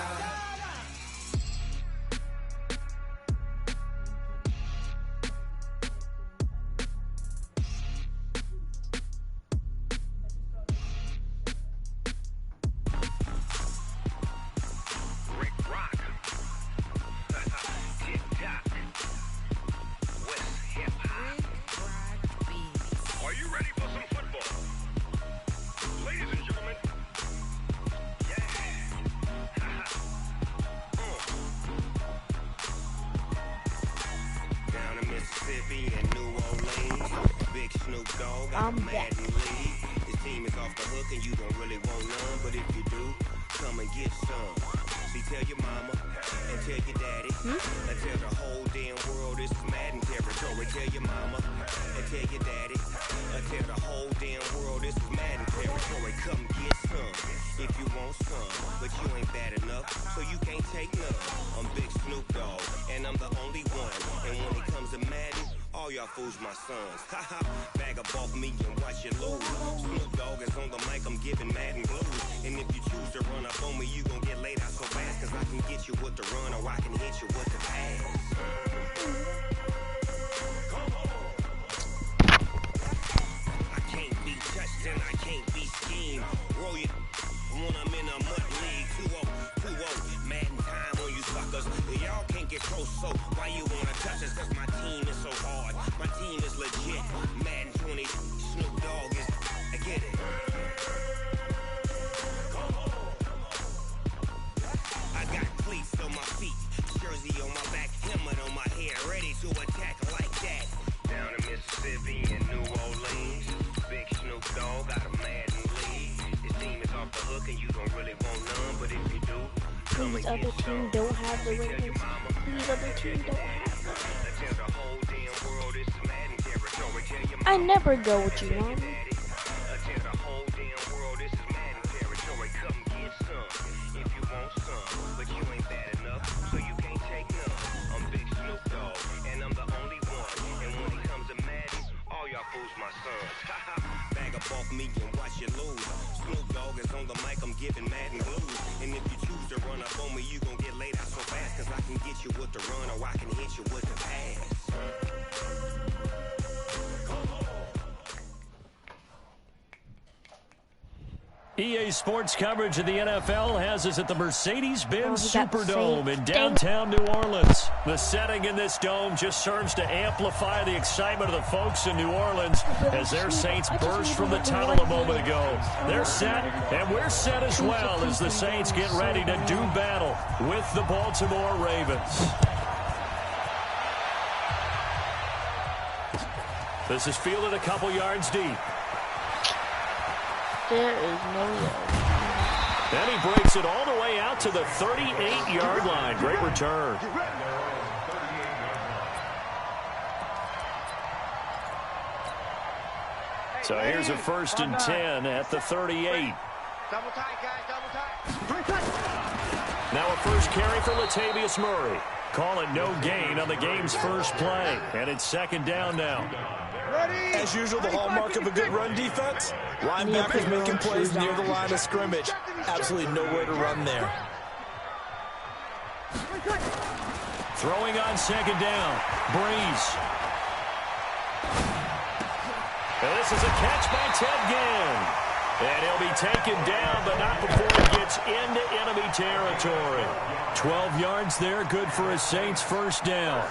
I'm back. This team is off the hook and you don't really want none, but if you do, come and get some. See, tell your mama and tell your daddy and tell the whole damn world this is Madden territory. Tell your mama and tell your daddy and tell the whole damn world this is Madden territory. Come get some if you want some, but you ain't bad enough, so you can't take none. I'm Big Snoop Dogg and I'm the only one, and when it comes to Madden, all y'all fools my sons. Haha, bag up off me and watch you lose. Snoop Dogg is on the mic, I'm giving Madden blues. And if you choose to run up on me, you gon' get laid out so fast. Cause I can get you with the run or I can hit you with the pass. I can't be touched and I can't be schemed. Roll you when I'm in a mud league. 2-0, Madden time on you suckers. Y'all can't get close, so why you wanna touch us? Cause my team is so hard. My team is legit. Madden 20, Snoop Dogg is, I get it. I got cleats on my feet, jersey on my back, helmet on my head, ready to attack like that. Down in Mississippi and New Orleans, Big Snoop Dogg got a Madden league. This team is off the hook and you don't really want none, but if you do, come and Please, get other team some. don't have the ratings. Please, other team don't have them. I never go with you, Mom. Bag up off me and watch you lose. Snoop Dogg is on the mic, I'm giving Madden blues. And if you choose to run up on me, you gon' get laid out so fast. Cause I can get you with the run or I can hit you with the pass. EA Sports coverage of the NFL has us at the Mercedes-Benz Superdome in Saints. downtown New Orleans. The setting in this dome just serves to amplify the excitement of the folks in New Orleans as their Saints burst from the tunnel a moment ago. They're set, and we're set as well as the Saints get ready to do battle with the Baltimore Ravens. This is fielded a couple yards deep. There is no yard. And he breaks it all the way out to the 38-yard line. Great return. So here's a 1st and 10 at the 38. Double tight, guys, double tight. Now a first carry for Latavius Murray. Call it no gain on the game's first play. And it's 2nd down now. As usual, the hallmark of a good run defense, linebackers making plays near the line of scrimmage. Absolutely nowhere to run there. Throwing on 2nd down. Breeze. And this is a catch by Ted Ginn. And he'll be taken down, but not before he gets into enemy territory. 12 yards there, good for a Saints first down.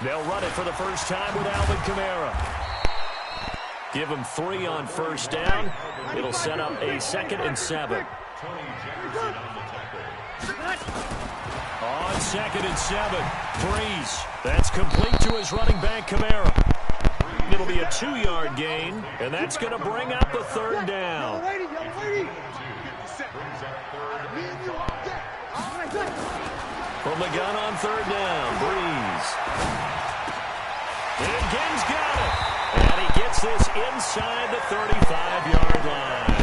They'll run it for the first time with Alvin Kamara. Give him 3 on first down. It'll set up a 2nd and 7. On 2nd and 7, Breeze. That's complete to his running back, Kamara. It'll be a 2-yard gain, and that's going to bring up a 3rd down. From the gun on 3rd down, Breeze. And Gibbs got it. And he gets this inside the 35-yard line.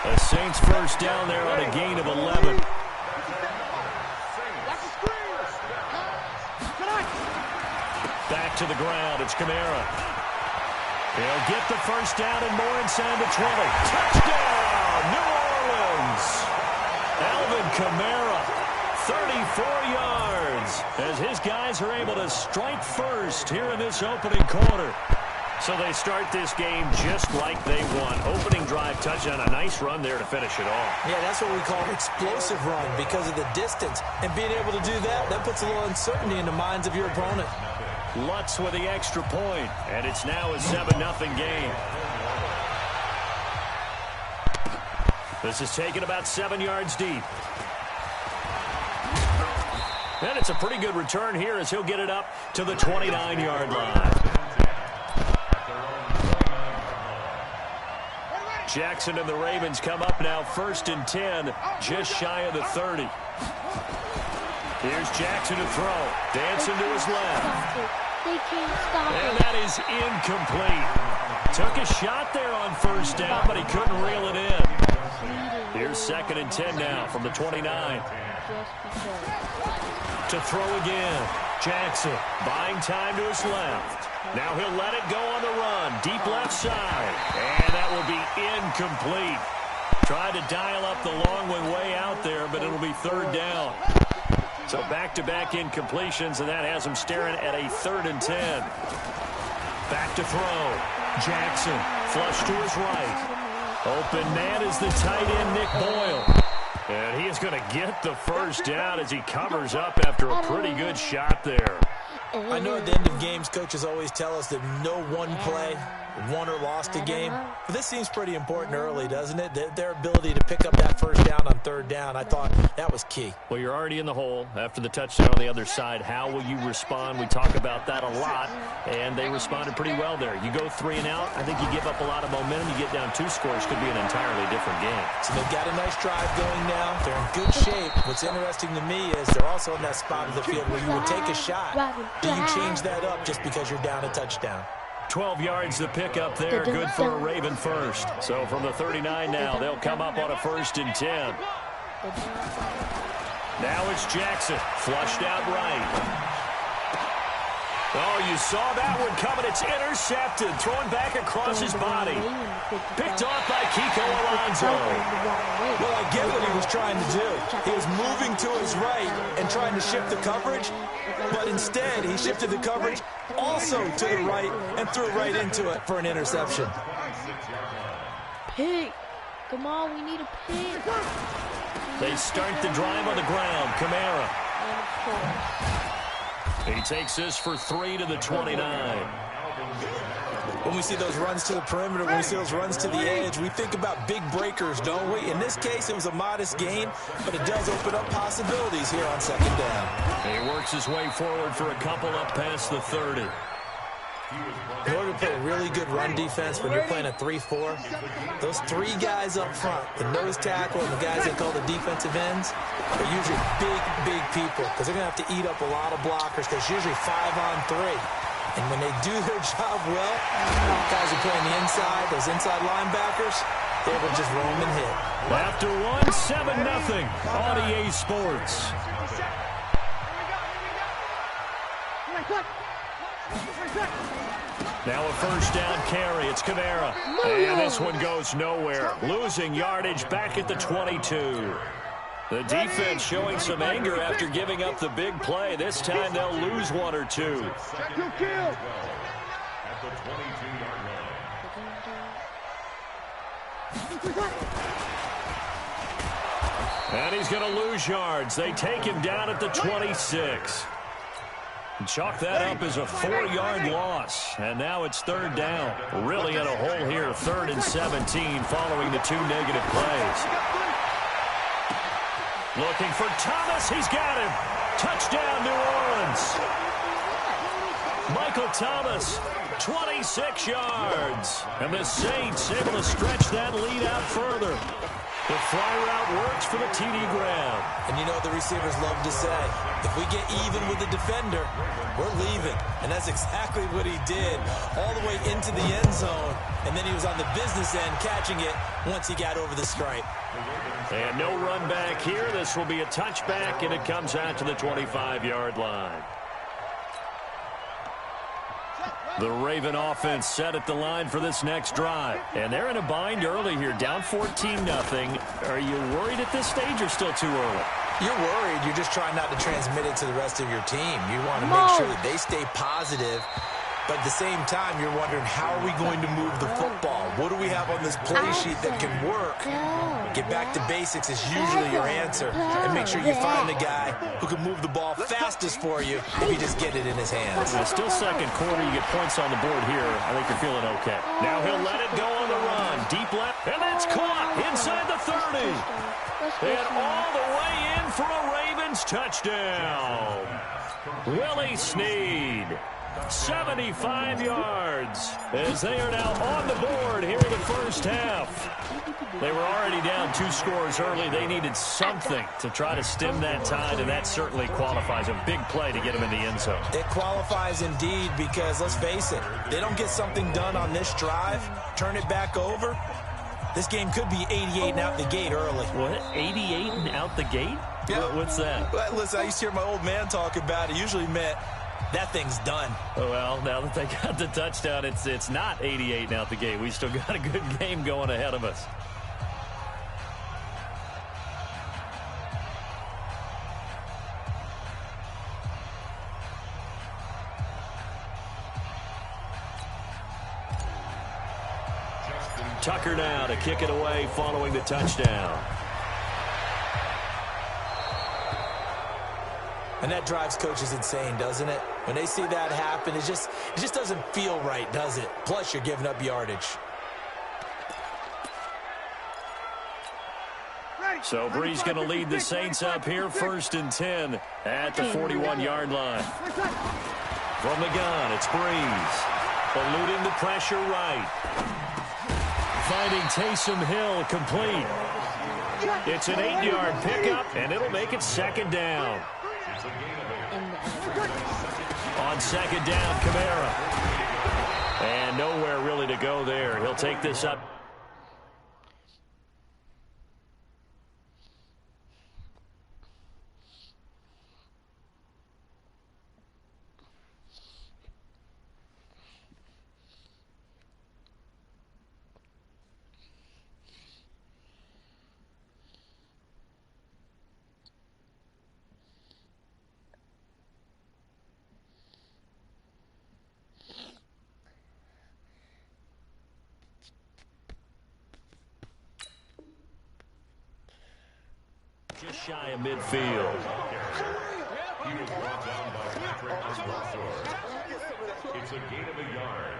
The Saints first down there on a gain of 11. Back to the ground. It's Kamara. He'll get the first down and more inside the 20. Touchdown, New Orleans. Alvin Kamara, 34 yards, as his guys are able to strike first here in this opening quarter. So they start this game just like they won. Opening drive touchdown, a nice run there to finish it off. Yeah, that's what we call an explosive run because of the distance. And being able to do that puts a little uncertainty in the minds of your opponent. Lutz with the extra point, and it's now a 7-0 game. This is taken about 7 yards deep. And it's a pretty good return here as he'll get it up to the 29-yard line. Jackson and the Ravens come up now 1st and 10, just shy of the 30. Here's Jackson to throw. Dancing to his left. They can't stop it. And that is incomplete. Took a shot there on first down, but he couldn't reel it in. Here's 2nd and 10 now from the 29. To throw again. Jackson buying time to his left. Now he'll let it go on the run. Deep left side. And that will be incomplete. Tried to dial up the long one way out there, but it'll be 3rd down. So back-to-back incompletions, and that has him staring at a 3rd and 10. Back to throw. Jackson, flush to his right. Open man is the tight end, Nick Boyle. And he is going to get the first down as he covers up after a pretty good shot there. I know at the end of games, coaches always tell us that no one play won or lost a game. But this seems pretty important early, doesn't it? Their ability to pick up that first down on 3rd down, I thought that was key. Well, you're already in the hole after the touchdown on the other side. How will you respond? We talk about that a lot, and they responded pretty well there. You go 3 and out, I think you give up a lot of momentum. You get down 2 scores, could be an entirely different game. So they've got a nice drive going now. They're in good shape. What's interesting to me is they're also in that spot of the field where you would take a shot. Do you change that up just because you're down a touchdown? 12 yards to pick up there. Good for a Raven first. So from the 39 now, they'll come up on a 1st and 10. Now it's Jackson. Flushed out right. Oh, you saw that one coming. It's intercepted. Throwing back across his body. Picked off by Kiko Alonso. Well, I get what he was trying to do. He was moving to his right and trying to shift the coverage. But instead, he shifted the coverage also to the right and threw right into it for an interception. Pick. Come on, we need a pick. They start the drive on the ground. Kamara. He takes this for 3 to the 29. When we see those runs to the perimeter, when we see those runs to the edge, we think about big breakers, don't we? In this case, it was a modest gain, but it does open up possibilities here on 2nd down. He works his way forward for a couple up past the 30. In order to play a really good run defense when you're playing a 3-4, those 3 guys up front, the nose tackle and the guys they call the defensive ends, are usually big people because they're going to have to eat up a lot of blockers because it's usually 5-on-3. And when they do their job well, guys are playing the inside, those inside linebackers, they're able to just roam and hit. After 1-7-0 on EA Sports. Now a first down carry. It's Kamara. And this one goes nowhere. Losing yardage back at the 22. The defense showing some anger after giving up the big play. This time they'll lose 1 or 2. And he's going to lose yards. They take him down at the 26. Chalk that up as a 4-yard loss. And now it's third down. Really in a hole here, 3rd and 17 following the 2 negative plays. Looking for Thomas. He's got him. Touchdown, New Orleans. Michael Thomas, 26 yards. And the Saints able to stretch that lead out further. The fly route works for the TD grab. And you know what the receivers love to say? If we get even with the defender, we're leaving. And that's exactly what he did all the way into the end zone. And then he was on the business end catching it once he got over the stripe. And no run back here. This will be a touchback, and it comes out to the 25-yard line. The Raven offense set at the line for this next drive. And they're in a bind early here, down 14-0. Are you worried at this stage or still too early? You're worried. You're just trying not to transmit it to the rest of your team. You want to make sure that they stay positive. But at the same time, you're wondering, how are we going to move the football? What do we have on this play sheet that can work? Get back to basics is usually your answer. And make sure you find the guy who can move the ball fastest for you if you just get it in his hands. Still second quarter. You get points on the board here. I think you're feeling okay. Now he'll let it go on the run. Deep left. And that's caught inside the 30. And all the way in for a Ravens touchdown. Willie Snead. 75 yards as they are now on the board here in the first half. They were already down 2 scores early. They needed something to try to stem that tide, and that certainly qualifies. A big play to get them in the end zone. It qualifies indeed because, let's face it, they don't get something done on this drive, turn it back over, this game could be 88 and out the gate early. What? 88 and out the gate? Yeah. What's that? Well, listen, I used to hear my old man talk about it. Usually meant that thing's done. Well, now that they got the touchdown, it's not 88 and out the gate. We still got a good game going ahead of us. Tucker now to kick it away following the touchdown. And that drives coaches insane, doesn't it? When they see that happen, it just doesn't feel right, does it? Plus, you're giving up yardage. So Brees going to lead the Saints up here, 1st and 10 at the 41-yard line. From the gun, it's Brees. Eluding the pressure right. Finding Taysom Hill complete. It's an 8-yard pickup, and it'll make it 2nd down. On 2nd down, Kamara. And nowhere really to go there. He'll take this up. Just shy of midfield. He was brought down by Patrick Oswaldsor. It's a gain of a yard.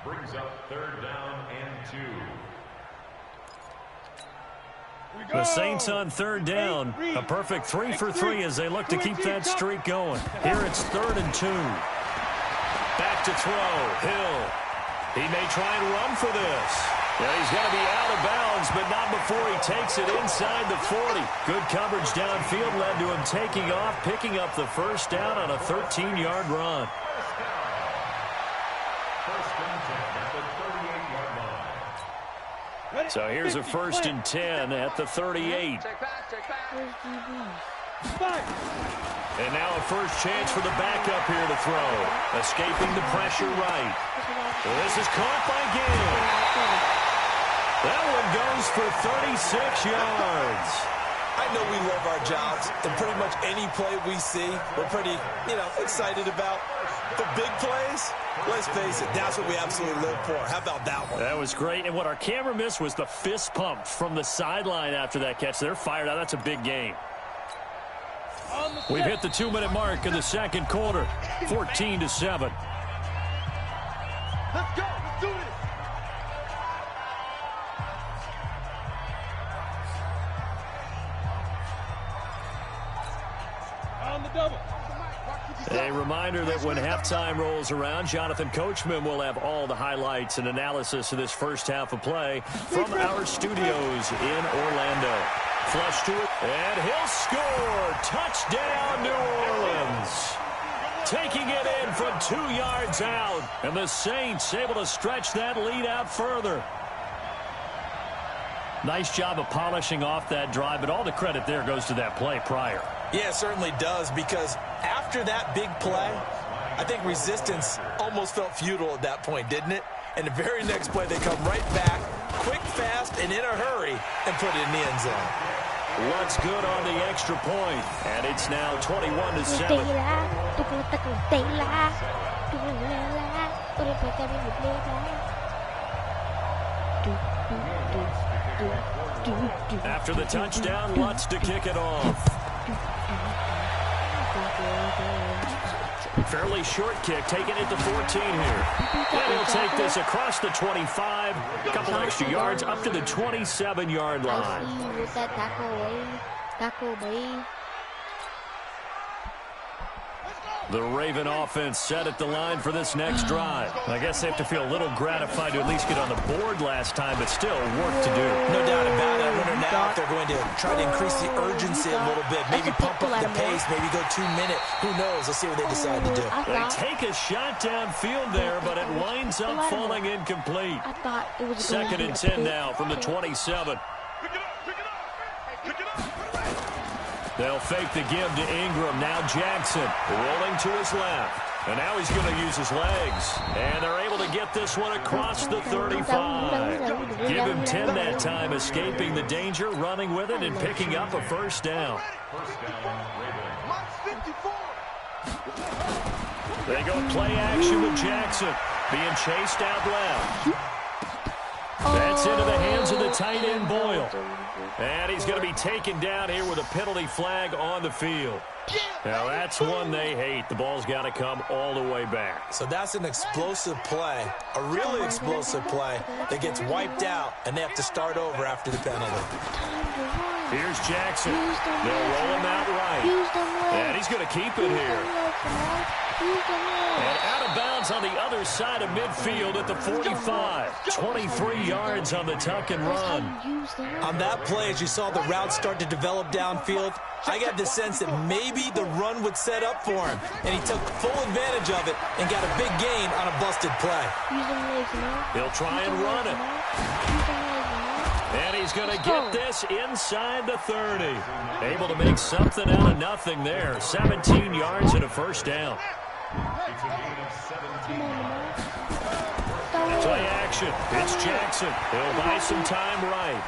Brings up 3rd down and 2. The Saints on 3rd down. A perfect 3 for 3 as they look to keep that streak going. Here it's 3rd and 2. Back to throw. Hill. He may try and run for this. Yeah, he's going to be out of bounds, but not before he takes it inside the 40. Good coverage downfield led to him taking off, picking up the 1st down on a 13-yard run. So here's a 1st and 10 at the 38. And now a first chance for the backup here to throw. Escaping the pressure right. This is caught by Gill. That one goes for 36 yards. I know we love our jobs, and pretty much any play we see, we're pretty, excited about. The big plays, let's face it, that's what we absolutely live for. How about that one? That was great, and what our camera missed was the fist pump from the sideline after that catch. They're fired out. That's a big game. We've hit the 2-minute mark in the second quarter. 14-7. Let's go. Let's do this. On the double. A reminder that when halftime rolls around, Jonathan Coachman will have all the highlights and analysis of this first half of play from our studios in Orlando. Flush to it, and he'll score. Touchdown, New Orleans. Taking it in from 2 yards out, and the Saints able to stretch that lead out further. Nice job of polishing off that drive, but all the credit there goes to that play prior. Yeah, it certainly does, because after that big play, I think resistance almost felt futile at that point, didn't it? And the very next play, they come right back, quick, fast, and in a hurry, and put it in the end zone. What's good on the extra point, and it's now 21-7. After the touchdown, Lutz to kick it off. Fairly short kick, taking it to 14 here. And he'll take this across the 25, a couple extra yards, up to the 27-yard line. The Raven offense set at the line for this next drive. I guess they have to feel a little gratified to at least get on the board last time, but still work to do. No doubt about it. I wonder now if they're going to try to increase the urgency a little bit, maybe pump up the pace, maybe go 2-minute. Who knows? Let's see what they decide to do. They take a shot downfield there, but it winds up falling incomplete. Second and 10 now from the 27. They'll fake the give to Ingram. Now Jackson rolling to his left. And now he's going to use his legs. And they're able to get this one across the 35. Give him 10 that time, escaping the danger, running with it, and picking up a first down. They go play action with Jackson. Being chased out left. That's into the hands of the tight end, Boyle. And he's going to be taken down here with a penalty flag on the field. Now, that's one they hate. The ball's got to come all the way back. So that's an explosive play, a really explosive play that gets wiped out, and they have to start over after the penalty. Here's Jackson. They'll roll him out right. And he's going to keep it here. And out of bounds on the other side of midfield at the 45. 23 yards on the tuck and run. On that play, as you saw the route start to develop downfield, I got the sense that maybe the run would set up for him. And he took full advantage of it and got a big gain on a busted play. He'll try and run it. And he's going to get this inside the 30. Able to make something out of nothing there. 17 yards and a first down. Play action. It's Jackson. He'll buy some time right.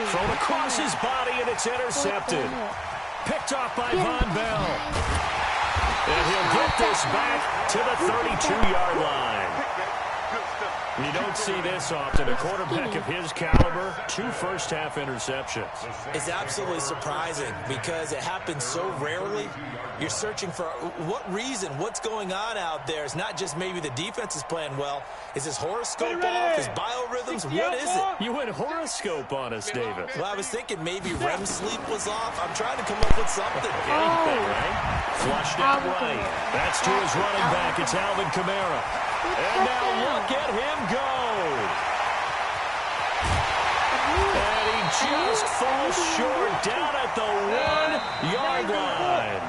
Thrown across his body, and it's intercepted. Picked off by Von Bell. And he'll get this back to the 32-yard line. You don't see this often. A quarterback of his caliber, 2 first-half interceptions. It's absolutely surprising because it happens so rarely. You're searching for what reason, what's going on out there. It's not just maybe the defense is playing well. Is his horoscope off? His biorhythms? What is it? You went horoscope on us, David. Well, I was thinking maybe REM sleep was off. I'm trying to come up with something. Anything, right? Flushed out right. That's to his running back. It's Alvin Kamara. And now look at him go. And he just falls short down at the 1-yard line.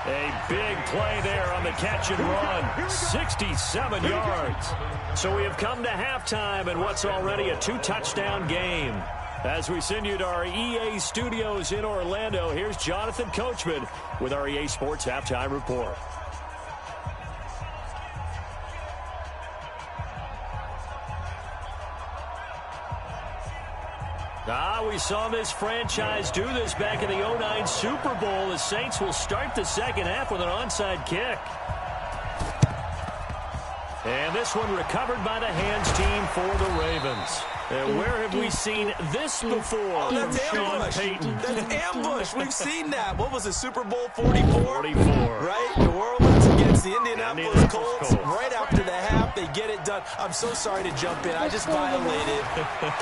A big play there on the catch and run. 67 yards. So we have come to halftime in what's already a 2-touchdown game. As we send you to our EA studios in Orlando, here's Jonathan Coachman with our EA Sports Halftime Report. We saw this franchise do this back in the 2009 Super Bowl. The Saints will start the second half with an onside kick. And this one recovered by the hands team for the Ravens. And where have we seen this before? Oh, that's Sean ambush. Payton. That's ambush. We've seen that. What was it, Super Bowl 44? 44. Right? New Orleans against the Indianapolis Colts. Right after the half, they get it done. I'm so sorry to jump in. I just violated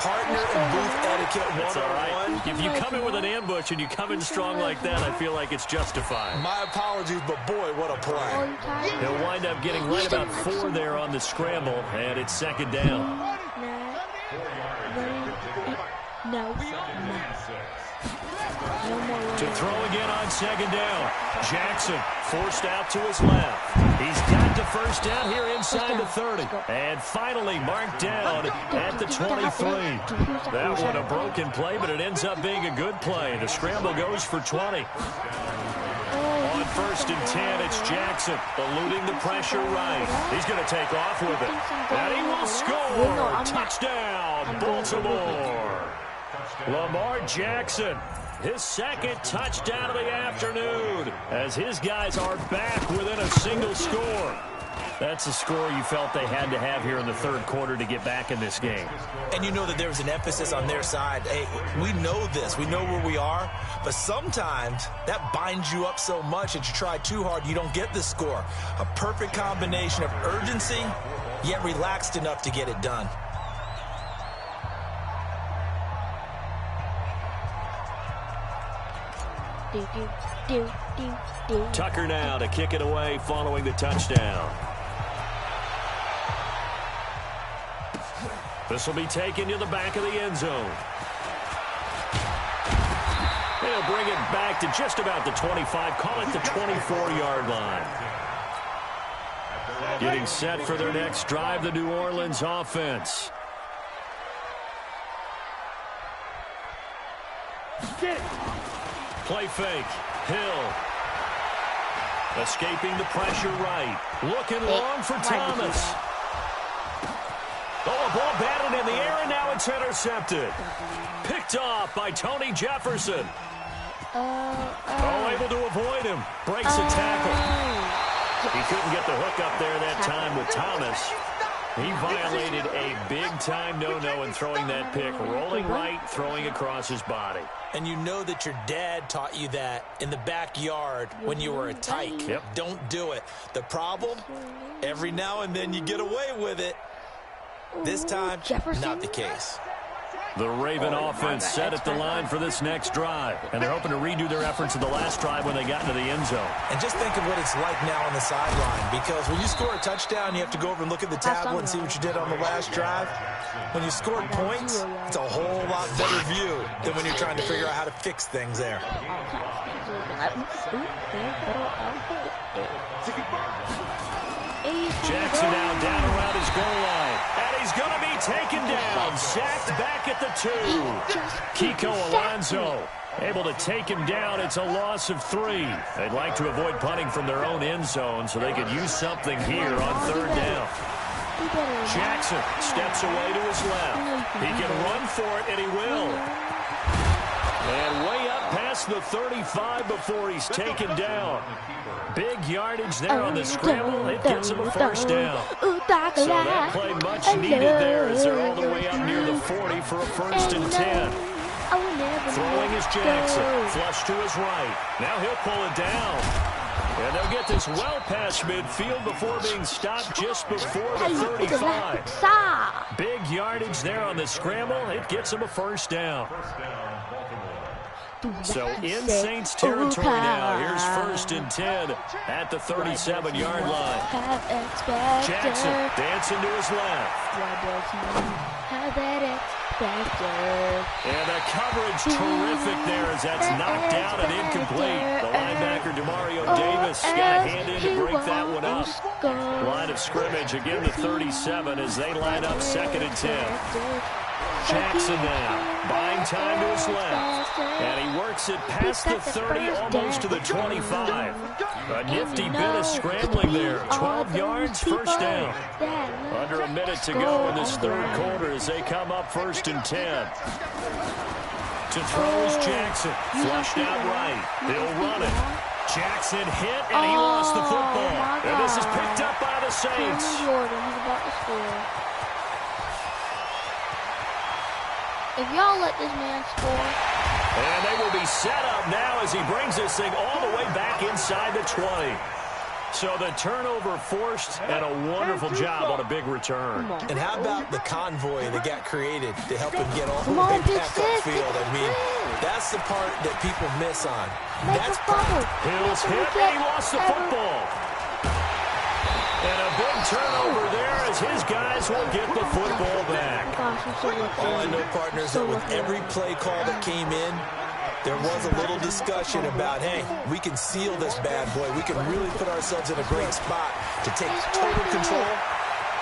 partner and booth etiquette 101. That's all right. If you come in with an ambush and you come in strong like that, I feel like it's justified. My apologies, but boy, what a play. He'll wind up getting right about 4 there on the scramble, and it's second down. No. To throw again on second down. Jackson forced out to his left. He's got the first down here inside the 30. And finally marked down at the 23. That one a broken play, but it ends up being a good play. The scramble goes for 20. On first and 10, it's Jackson eluding the pressure right. He's going to take off with it. And he will score. Touchdown, Baltimore. Lamar Jackson, his second touchdown of the afternoon, as his guys are back within a single score. That's a score you felt they had to have here in the third quarter to get back in this game. And you know that there's an emphasis on their side. Hey, we know this. We know where we are. But sometimes that binds you up so much that you try too hard, you don't get the score. A perfect combination of urgency, yet relaxed enough to get it done. Tucker now to kick it away following the touchdown. This will be taken to the back of the end zone. They'll bring it back to just about the 25, call it the 24-yard line. Getting set for their next drive, the New Orleans offense. Play fake. Hill. Escaping the pressure right. Looking long for Thomas. Oh, a ball batted in the air, and now it's intercepted. Picked off by Tony Jefferson. Able to avoid him. Breaks a tackle. He couldn't get the hook up there that time with Thomas. He violated a big-time no-no in throwing that pick. Rolling right, throwing across his body. And you know that your dad taught you that in the backyard when you were a tyke. Yep. Don't do it. The problem, every now and then you get away with it. This time, not the case. The Raven offense set at the line for this next drive. And they're hoping to redo their efforts of the last drive when they got into the end zone. And just think of what it's like now on the sideline. Because when you score a touchdown, you have to go over and look at the tablet and see what you did on the last drive. When you scored points, it's a whole lot better view than when you're trying to figure out how to fix things there. Jackson now down around his goal line. And he's going to be taken down. Sacked back at the 2. Kiko Alonso able to take him down. It's a loss of 3. They'd like to avoid punting from their own end zone so they could use something here on third down. Jackson steps away to his left. He can run for it, and he will. And way up past the 35 before he's taken down. Big yardage there on the scramble. It gets him a first down. So that play much needed there as they're all the way up near the 40 for a first and 10. Throwing is Jackson. Flush to his right. Now he'll pull it down. And they'll get this well past midfield before being stopped just before the 35. Big yardage there on the scramble. It gets him a first down. So in Saints territory now. Here's first and 10 at the 37-yard line. Jackson dancing to his left. And the coverage terrific there as that's knocked down and incomplete. The linebacker Demario Davis got a hand in to break that one up. Line of scrimmage again the 37 as they line up second and 10. Jackson now, buying time to his left. And he works it past the 30, almost to the 25. A nifty bit of scrambling there. 12 yards, first down. Under a minute to go in this third quarter as they come up first and 10. To throw is Jackson. Flushed out right. He'll run it. Jackson hit, and he lost the football. And this is picked up by the Saints. If y'all let this man score. And they will be set up now as he brings this thing all the way back inside the 20. So the turnover forced and a wonderful job on a big return. And how about the convoy that got created to help him get all the way back upfield? I mean, that's the part that people miss on. That's Hill's hit, and he lost the football. And a big turnover there as his guys will get the football back. All I know, partners, that with every play call that came in, there was a little discussion about, hey, we can seal this bad boy. We can really put ourselves in a great spot to take total control,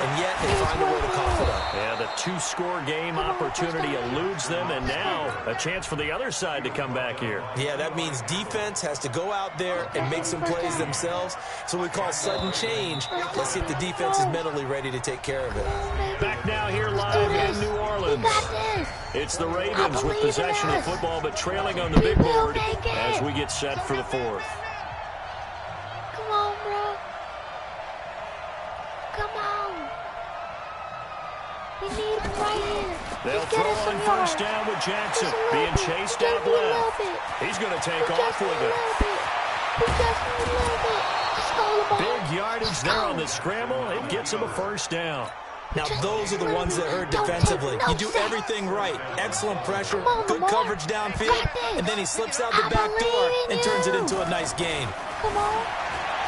and yet they find a way to cough it up. Yeah, the two-score game opportunity eludes them, and now a chance for the other side to come back here. Yeah, that means defense has to go out there and make some plays themselves. So we call sudden change. Let's see if the defense is mentally ready to take care of it. Back now here live in New Orleans. It's the Ravens with possession of football, but trailing on the big board as we get set for the fourth. Come on, bro. Come on. We need him right here. They'll throw on first down with Jackson being chased out left. He's going to take off with it. Big yardage there on the scramble. It gets him a first down. Now, those are the ones that hurt defensively. You do everything right. Excellent pressure, good coverage downfield, and then he slips out the back door and turns it into a nice gain. Come on.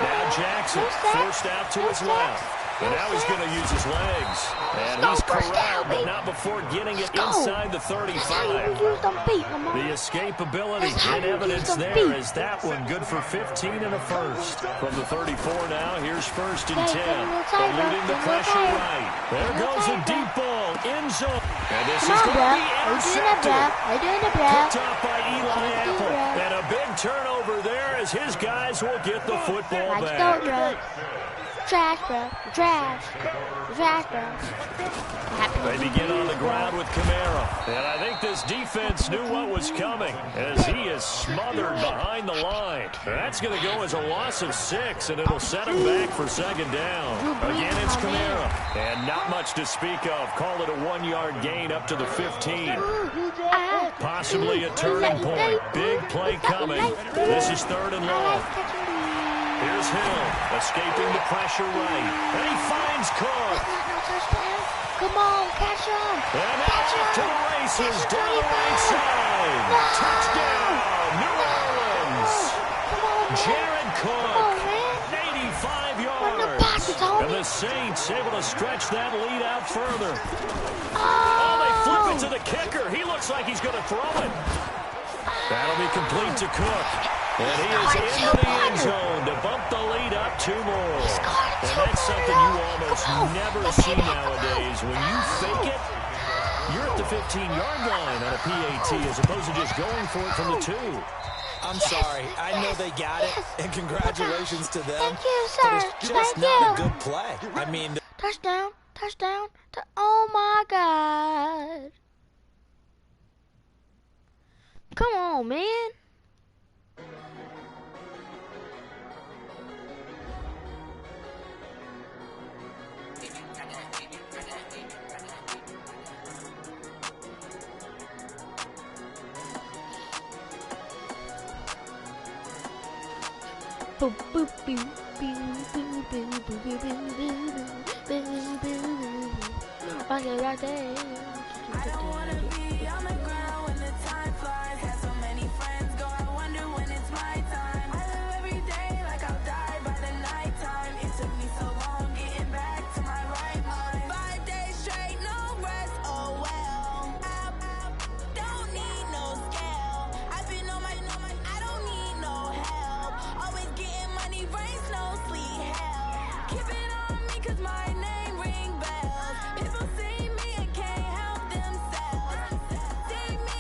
Now Jackson forced out to his left. And now he's going to use his legs. And he's corralled, but not before getting it inside the 35. The escapability in evidence there is that one good for 15 and a first. From the 34 now, here's first and 10. Eluding the pressure right. There goes a deep ball, end zone. And this is going to be intercepted. Picked off by Eli Apple. And a big turnover there as his guys will get the football back. Trash, bro. Trash. Trash, bro. They begin on the ground with Kamara. And I think this defense knew what was coming as he is smothered behind the line. That's going to go as a loss of 6, and it'll set him back for second down. Again, it's Kamara. And not much to speak of. Call it a 1-yard gain up to the 15. Possibly a turning point. Big play coming. This is third and long. Here's Hill, escaping the pressure right. And he finds Cook. Come on, catch him. And off to the races down the right side. Touchdown, New Orleans. Jared Cook, 85 yards. And the Saints able to stretch that lead out further. Oh, they flip it to the kicker. He looks like he's going to throw it. That'll be complete to Cook. And he is into the end zone to bump the lead up 2 more. And that's something you almost never see nowadays. When you fake it, you're at the 15-yard line on a PAT as opposed to just going for it from the 2. I'm sorry. I know they got it, and congratulations to them. Thank you, sir. But it's just not a good play. I mean, touchdown, touchdown. Oh, my God. Come on, man. Boop boop boop boop boop boop boop boop boop. Right there. I don't wanna be on the ground when the time flies. Have so many friends go, I wonder when it's my time. I live every day like I'll die by the nighttime. It took me so long getting back to my right mind. 5 days straight, no rest, oh well. I don't need no scale. I've been on my, I don't need no help. Always getting money, rains, no sleet, hell. Keep it on me cause my name ring bells. People see me and can't help themselves. See me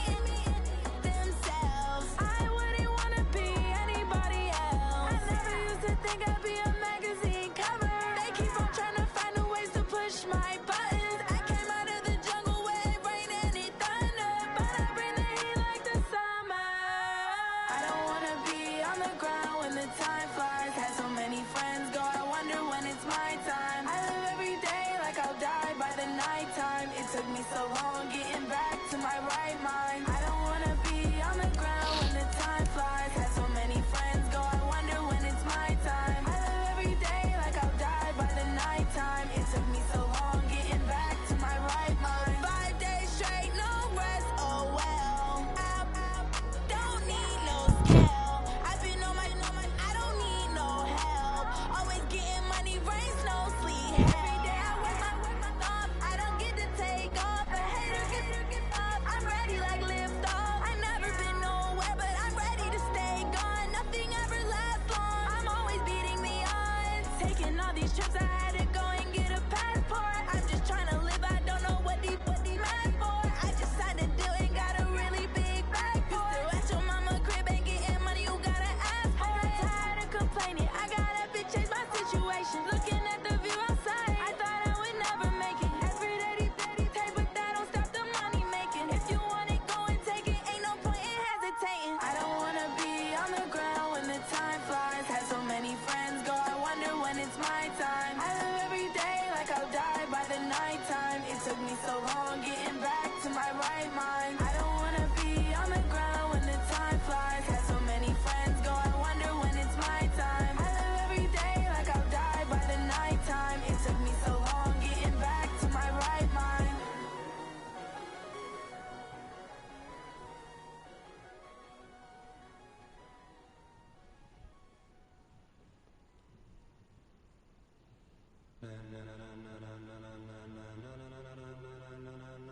hell. I've been on my, I don't need no help. Always getting money, rains, no sleep. Every day I work my thumb. I don't get to take off. A hater get up. I'm ready like lift off. I've never been nowhere, but I'm ready to stay gone. Nothing ever lasts long. I'm always beating the odds. Taking all these trips, I had to go and get a passport. I'm just trying to live. I don't know what these mad for. I just signed a deal and got a really big bag for it. Still at your mama crib ain't getting money, you gotta ask for it. I got tired of complaining. I got up and changed my situation. Looking at the view outside, I thought I would never make it. Every day take, but that don't stop the money making. If you want it, go and take it. Ain't no point in hesitating. I don't wanna be on the ground when the time flies. Had so many friends go, I wonder when it's my time. I live every day like I'll die by the nighttime. It took me so long getting back to my right mind. I don't wanna be on the ground when the time flies. Had so many friends go, I wonder when it's my time. I live every day like I'll die by the nighttime. It took me so long getting back to my right mind.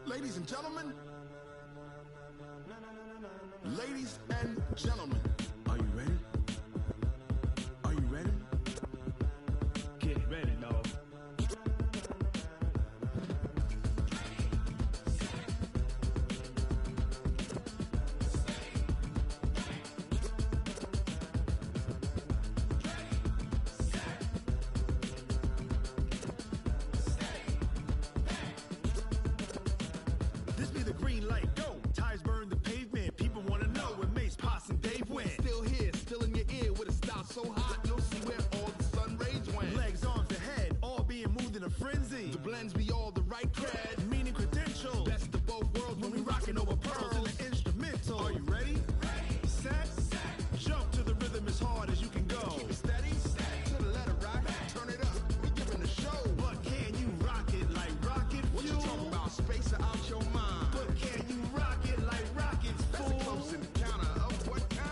Ladies and gentlemen, ladies and gentlemen, are you ready? Are you ready? Get ready, dog. This be the green light, go. Tires burn the pavement. People wanna know where Mace, Potts, and Dave went. Still here, still in your ear with a style so hot, you'll see where all the sun rays went. Legs, arms, the head, all being moved in a frenzy. The blends be all the right cred, meaning credentials. Best of both worlds when we rockin' over pearls in the instrumental. Are you ready? Set, jump to the rhythm as hard as you can go. Keep it steady, to the letter right. Turn it up, we giving a show. But can you rock it like rocket fuel? What you talking about? Space out your mind. But can you rock it like rockets, fool? That's a close encounter of what kind?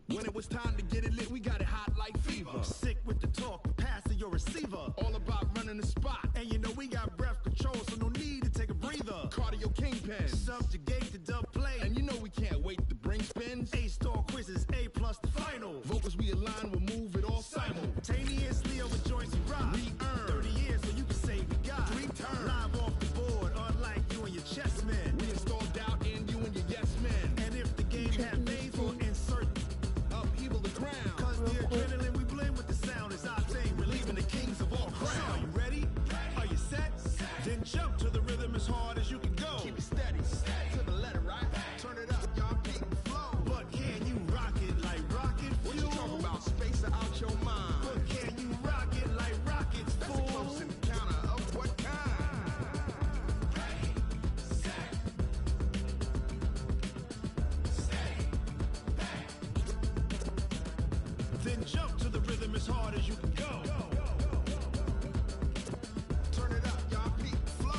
When it was time to get it lit, we got it hot like fever. Sick with the talk, passing your receiver. All about running the spot. And you know we got breath control, so no need to take a breather. Cardio kingpin, subjugate the dub play. And you know we can't wait to bring spins. A-star quizzes, A+ the final. Vocals we align, we'll move it all simultaneously over joints and rock. We earn 30 years so you can say we got 3 turns. Live off the board, unlike you and your chess men. We install doubt in you and your yes men. And if the game had veins, we'll insert upheaval the crown. Cause the adrenaline we blend with the sound is our thing. Relieving the kings of all crowns. Are you ready? Are you set? Then jump to the rhythm as hard as you can go. Keep it steady, to the letter right. Turn it up, y'all beat the flow. But can you rock it like rocket fuel? What you talking about? Space out your mind. But can you rock it like rockets, fool? That's a close encounter of what kind? Ready, set, steady, back. Then jump to the rhythm as hard as you can go. Turn it up, y'all beat the flow.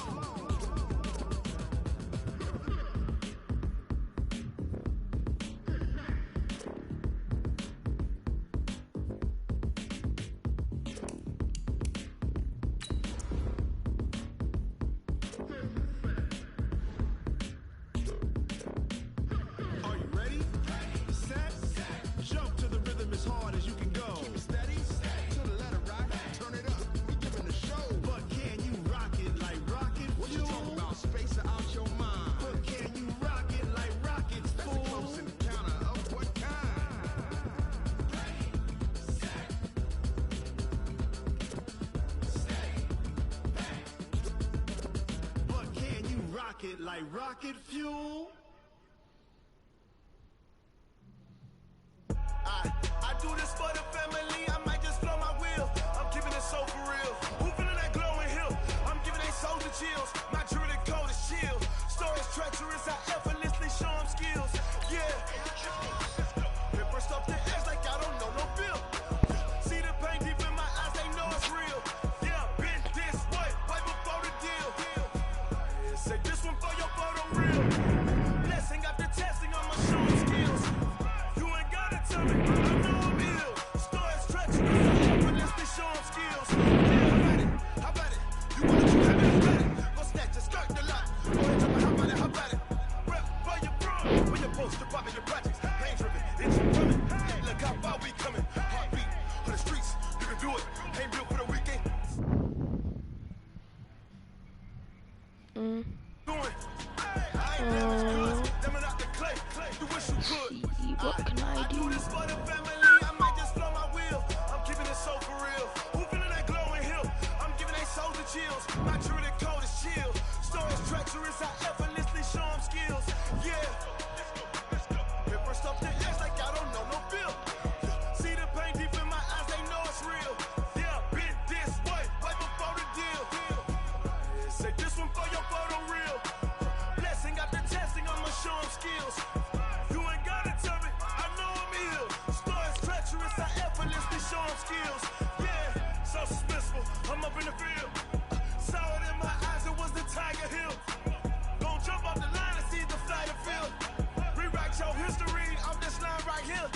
Are you ready? Set, jump to the rhythm as hard as you can go. Keep it steady, to the letter right. Turn it up, we giving a show. But can you rock it like rocket fuel? What you talking about? Space out your mind. But can you rock it like rockets, fool? That's a close encounter of what kind? Ready, set, steady, back. But can you rock it like rocket fuel? I do this for the family, I might just blow my wheel. I'm keeping it so for real. Who feeling that glowing hill? I'm giving they soldier chills. My jewelry cold as shield. Stories treacherous, I effortlessly show them skills. Yeah. It burst off the edge like I don't know no bill. See the pain deep in my eyes, they know it's real. Yeah, been this way, way before the deal. Say Say this one for your photo real. Blessing after testing on my showing skills. You ain't gotta tell me, I know I'm ill. Stories treacherous, but let's be showing skills. Yeah, how about it? You want it, you have it, got it. Go snatch your skirt the lot. Go ahead, tell me how about it, how about it? Rep for your bro, for your poster, popping your projects. Pain driven, it's coming. Look how far we coming. Heartbeat for the streets, you can do it. Ain't built for the weekend. What can I do? I might just blow my wheel. I'm keeping it so for real. Who feeling that glowing hill? I'm giving they souls the chills. My true the code is chill. Stories treacherous, I effortlessly show them skills. Yeah. Paper stuff the edge like I don't know no feel. See the pain deep in my eyes, they know it's real. Yeah, been this way, right before the deal. Say this one for your photo real. Blessing after testing, I'ma show them skills. You ain't gotta tell me, I know I'm ill. Stories treacherous, I effortlessly show them skills. Yeah, so suspenseful, I'm up in the field. Saw it in my eyes, it was the Tiger Hill. Gon' jump off the line and see the flight of field. Rewrite your history off this line right here.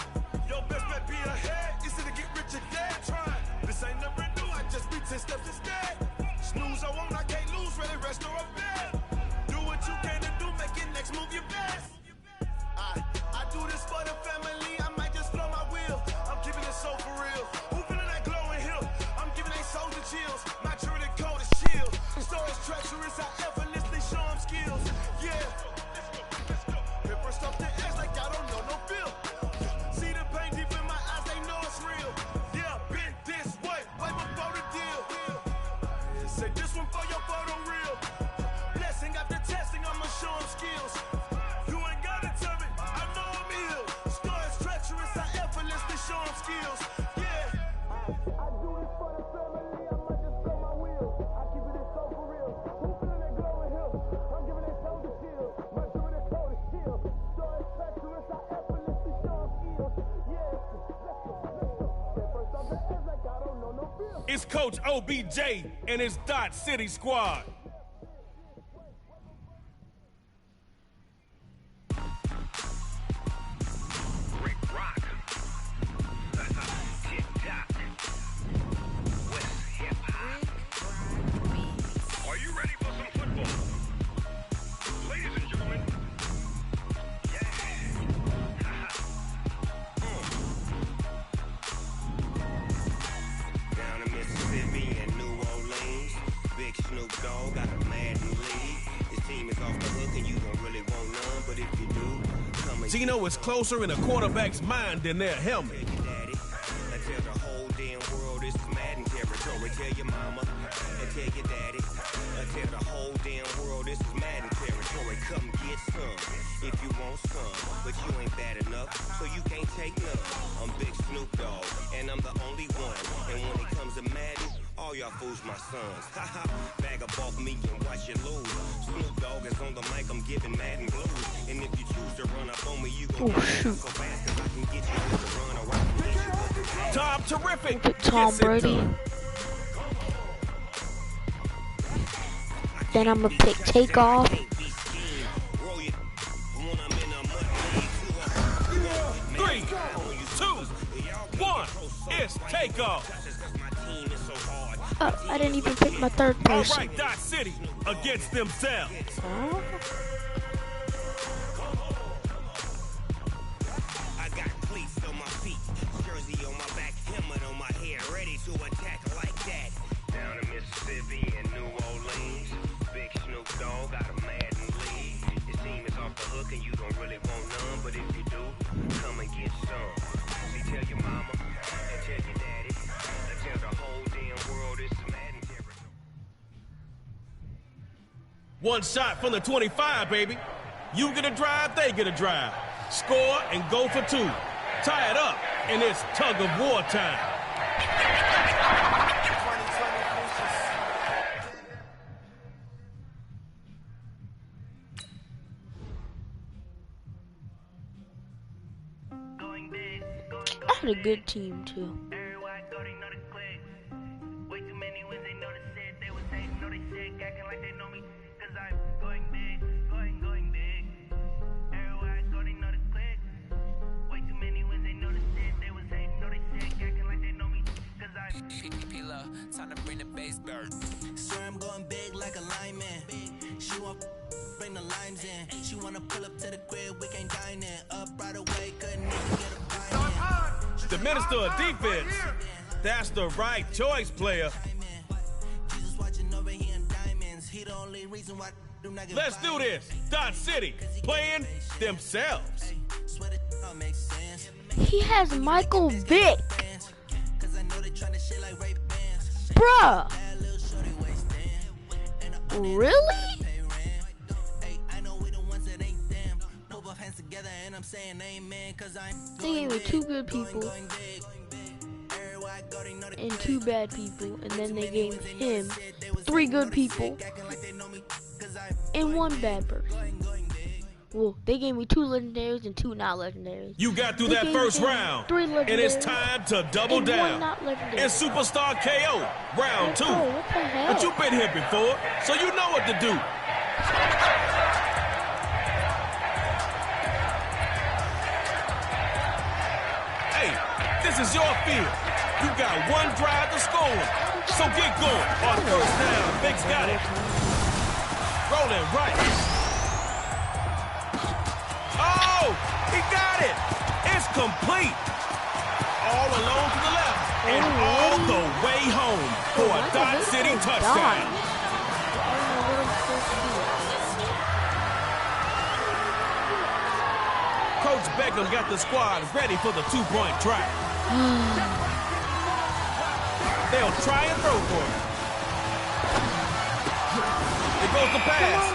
Your best bet be ahead, easy to get rich or dead trying. This ain't never new, I just be 10 steps instead. Snooze I won't, I can't lose, ready, rest or a bed. Do what you can to do, make your next move your best. I do this for the family, I might just blow my wheel. I'm keeping it so for real. Who feeling that glowing hill? I'm giving they souls the chills. My true the code is chill. Stories treacherous, I effortlessly show them skills. Yeah. Paper stuff the edge like I don't know no feel. See the pain deep in my eyes, they know it's real. Yeah, been this way, way before the deal. Say this one for your photo real. Blessing after testing, I'ma show them skills. You ain't gotta tell me, I know I'm ill. Stories treacherous, I effortlessly show them skills. Yeah. I do this for the family, I might just blow my wheel. I keep it so for real. Who feeling that glowing hill? I'm giving they souls the shield. My true the code is chill. Stories treacherous, I effortlessly show them skills. Yeah. Let's go. First off the edge like I don't know no feel. It's Coach OBJ and his Dot City squad. Rick Rock. Tick-tock. West hip-hop. Are you ready for some football? Ladies and gentlemen. Yeah. Down in Mississippi and New Orleans, Big Snoop Dogg got a Madden league. His team is off the hook and you don't really want none, but if you do, come and Zeno is closer in a quarterback's mind than their helmet. tell your daddy. I tell the whole damn world this is Madden territory. Tell your mama and tell your daddy. I tell the whole damn world this is Madden territory. Come get some if you want some, but you ain't bad enough, so you can't take none. I'm Big Snoop Dogg, and I'm the only one. And when it comes to Madden, all y'all fools my sons. Haha, bag up off me and watch you lose. Snoop Dogg is on the mic, I'm giving Madden blues. And if you choose to run up on me, you gon' get so fast, cause I can get you with the run, or I can get you with the pass. Tom Terrific. Tom Yes, it Brady. does. Then I'm gonna pick Takeoff. Roll you when I'm in a mud league. 3, 2, 1. It's takeoff. Oh, I didn't even pick my third All person. right, Dot City against themselves. Oh. I got cleats on my feet, jersey on my back, helmet on my head, ready to attack like that. Down in Mississippi and New Orleans, Big Snoop Dogg got a Madden league. His team is off the hook and you don't really want none, but if you do, come and get some. See, tell your mama and tell your daddy, and tell the whole damn world this is Madden territory. One shot from the 25, baby. You get a drive, they get a drive. Score and go for 2. Tie it up, and it's tug of war time. I had a good team too. Everywhere I go, they know the click. Way too many wins, they know the shit. They was hating, know they sick, acting like they know me. Cause I'm going big. Swear I'm going big like a lineman. She want bring the limes in. She wanna pull up to the crib, we can't dine in. Up right away, couldn't even get a bite in. The minister of defense. That's the right choice, player. Jesus watching over here in diamonds. He the only reason why do not get Let's do this. Dot City playing themselves. Swear that all makes sense. He has Michael Vick. Cause I know they tryna shit like Ray Bans. Bruh. Bad little shorty wasting. Really? I know we the ones that ain't them. Move our hands together and I'm saying amen. Cause I'm They gave me 2 good people going big. Everywhere I go, they know they and 2 bad people, and then they gave him 3 good people and 1 bad person. Well, they gave me 2 legendaries and 2 not legendaries. You got through They that gave first him round, 3 and it's legendaries time to double and 1 down. not legendary. It's Superstar KO, round 2. Oh, what the hell? But you've been here before, so you know what to do. Hey, this is your field. You got 1 drive to score, so get going. On first down, Vic's got it. Rolling right. Oh, he got it. It's complete. All alone to the left and all the way home for a Dot City touchdown. Coach Beckham got the squad ready for the 2-point try. They'll try and throw for it. It goes the pass.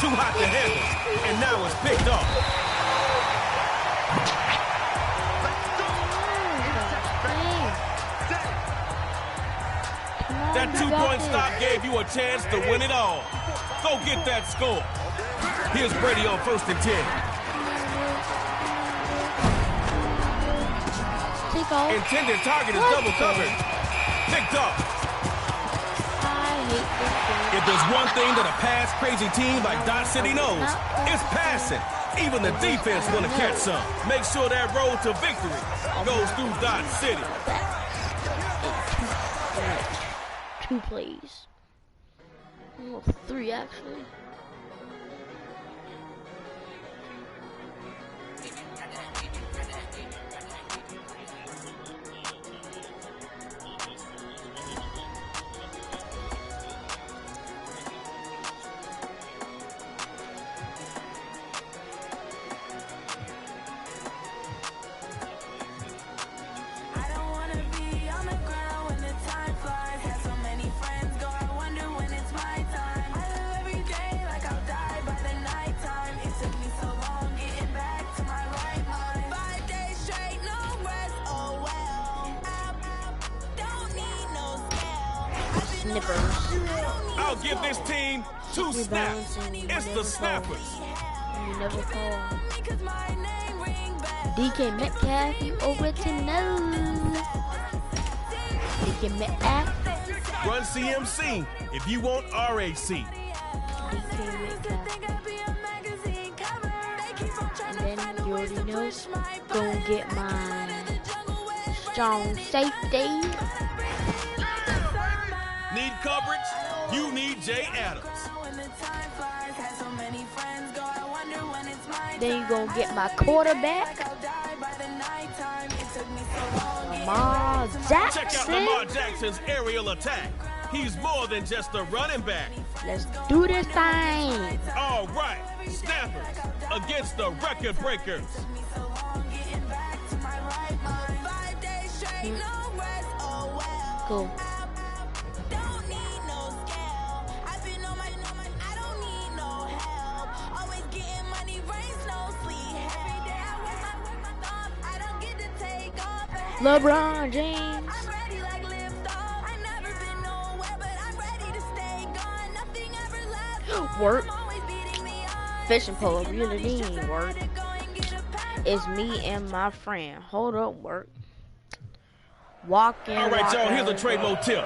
Too hot to handle. And now it's picked off. That 2-point stop gave you a chance to win it all. Go get that score. Here's Brady on 1st and 10. Intended target is double covered. Picked off. If there's one thing that a pass-crazy team like Dot City knows, it's passing. Even the defense want to catch some. Make sure that road to victory goes through Dot City. 2 plays. Well, 3 actually. I'll give this team 2 snaps. It's the snappers. You never fall. DK Metcalf, you original. DK Metcalf. Run CMC if you want RAC. DK Metcalf. And then you already know, go get my strong safety. Need coverage? You need Jay Adams. Then you gonna get my quarterback, Lamar Jackson. Check out Lamar Jackson's aerial attack. He's more than just a running back. Let's do this thing. All right, snappers against the record breakers. Cool. LeBron James. Work. Fishing pole really need work. It's me and my friend. Hold up, work. Walking. All right, y'all, here's a trade tip.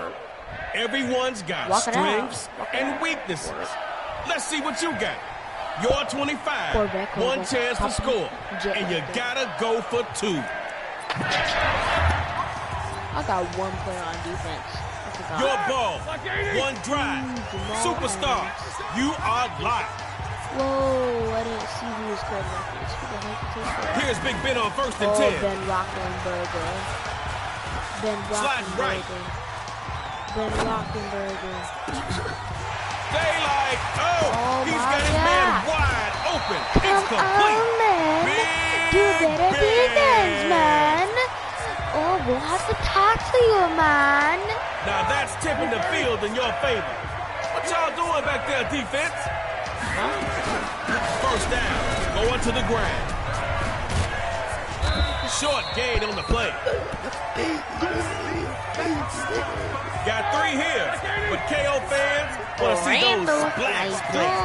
Everyone's got strengths and weaknesses. Let's see what you got. You're 25. One chance to score. And you gotta go for 2. I got 1 player on defense. That's a God. Your ball. One drive. Superstar. You are live. Whoa, I didn't see who was quarterback is. Who the heck is this? Here's Big Ben on 1st and 10. Ben Roethlisberger. Ben Roethlisberger. Ben Roethlisberger. Daylight. Oh, he's got his man wide open. It's complete. On, man. Do better defense, man. Oh, we'll have to talk to you, man. Now that's tipping the field in your favor. What y'all doing back there, defense? First down, going to the ground. Short gain on the play. Got 3 here, but KO fans want to see those splash plays.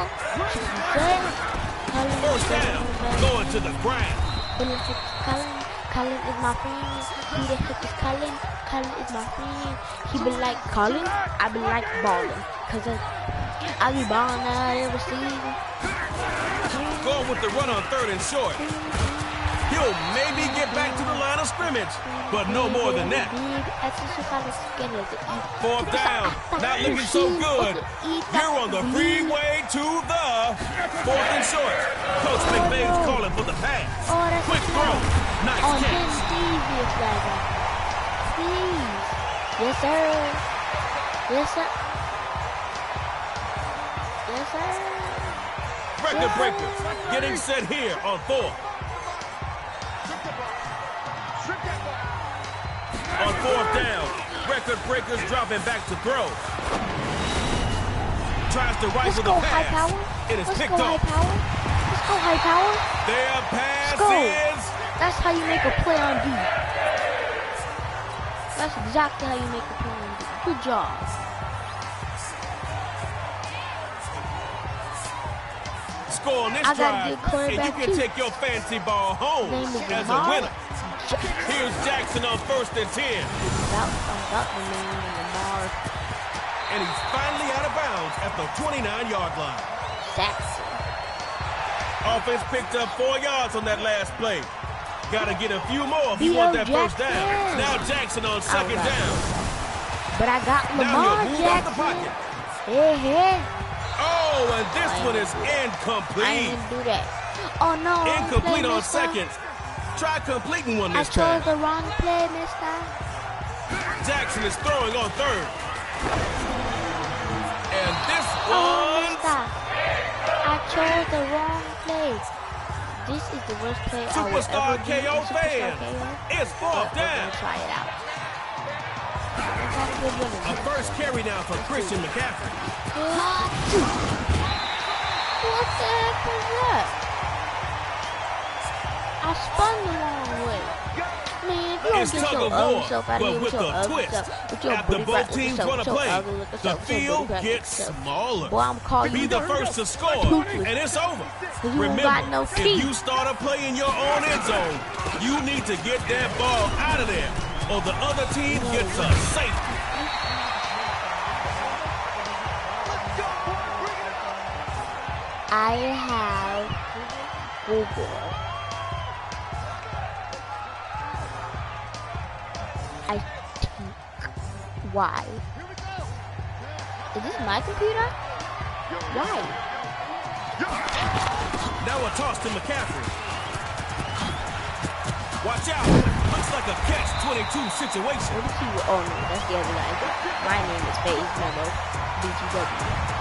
First down, going to the ground. Colin is my friend. He the heck is Colin. Colin is my friend. He be like Colin. I be like balling. Cause I be balling out every season. Going with the run on 3rd and short. He'll maybe get back to the line of scrimmage, but no more than that. 4th down, not looking so good. You're on the freeway to the 4th and short. Coach McVay's calling for the pass. Quick throw, nice catch. Yes, sir. Yes, sir. Yes, sir. Record breakers getting set here on 4th. On 4th down, record breakers dropping back to throw. Tries to rise with a pass. It is picked off. Let's go high power. Their pass is. That's how you make a play on D. That's exactly how you make a play on D. Good job. Score on this drive, and you can take your fancy ball home as a winner. Here's Jackson on 1st and 10. And he's finally out of bounds at the 29-yard line. Jackson. Offense picked up 4 yards on that last play. Got to get a few more if you want that first down. Now Jackson on 2nd down. But I got Lamar Jackson. Hey. Oh, and this one is incomplete. I didn't do that. Oh, no. Incomplete on 2nd. Try completing one this time. I chose the wrong play, mister. Jackson is throwing on 3rd. And this one. I chose the wrong play. This is the worst play Superstar KO fan. It's 4th down. Try it out. A first carry down for Christian McCaffrey. What the heck was that? I spun the wrong way. Man, if you don't get your ugly self out of here with your ugly self, with your after booty both teams run a play, the field gets smaller. Boy, I'm calling Be you the first to score, and it's over. Remember, if you start a play in your own end zone, you need to get that ball out of there, or the other team gets a safety. I have Google. I think. Why? Is this my computer? Why? Now a toss to McCaffrey. Watch out. Looks like a catch-22 situation. What is he? Oh, no, that's the other guy. My name is Faith Memo. BGW.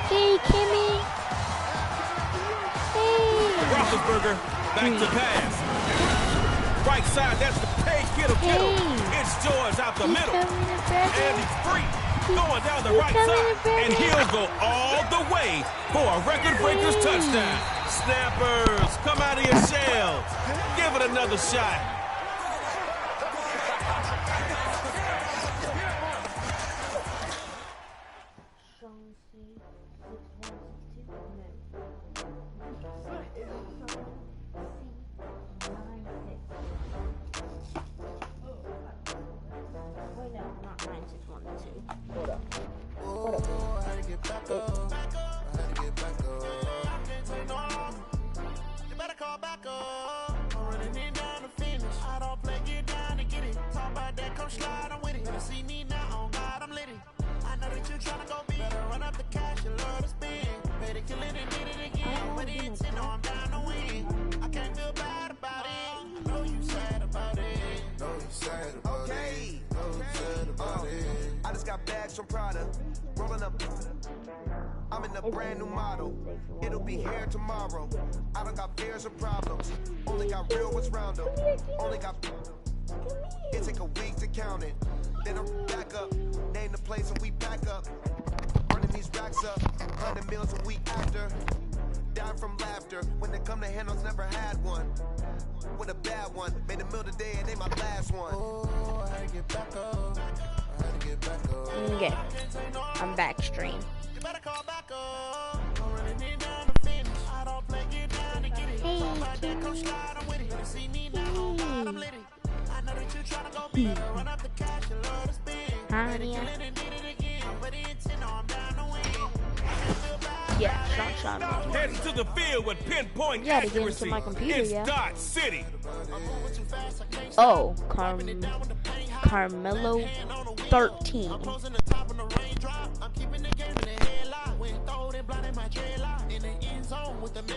Hey, Kimmy. Hey. Roethlisberger, back to pass. Right side, that's the kittle. It's George out the middle. And he's free. Going down the right side. And he'll go all the way for a record breaker's touchdown. Snappers, come out of your shells. Give it another shot. Slide in a brand new model. It'll be here tomorrow. I don't got fears or problems. Only got real what's round them. Only got. It take a week to count it. Then I'm back up. Name the place and we pack up. Running these racks up. 100 meals a week after. Down from laughter. When they come to handles, never had one. With a bad one. Made a meal today and they my last one. Oh, I had to get back up. I had to get back up. Okay. I'm back stream. Hey, honey. Yeah, shot. Heading to the field with pinpoint accuracy. To get into my computer, it's Dot City. Oh, Carmelo 13.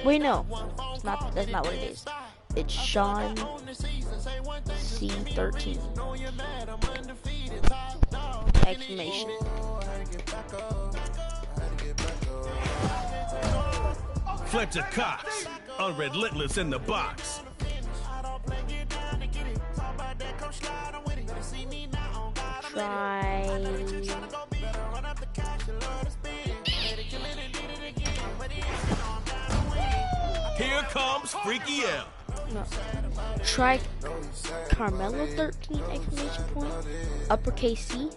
Wait, no, it's not. That's not what it is. It's Sean C13. Exclamation. Fletcher Cox, unrelentless in the box. Try. Here comes Freaky L. No. Try Carmelo 13 exclamation point. Uppercase C.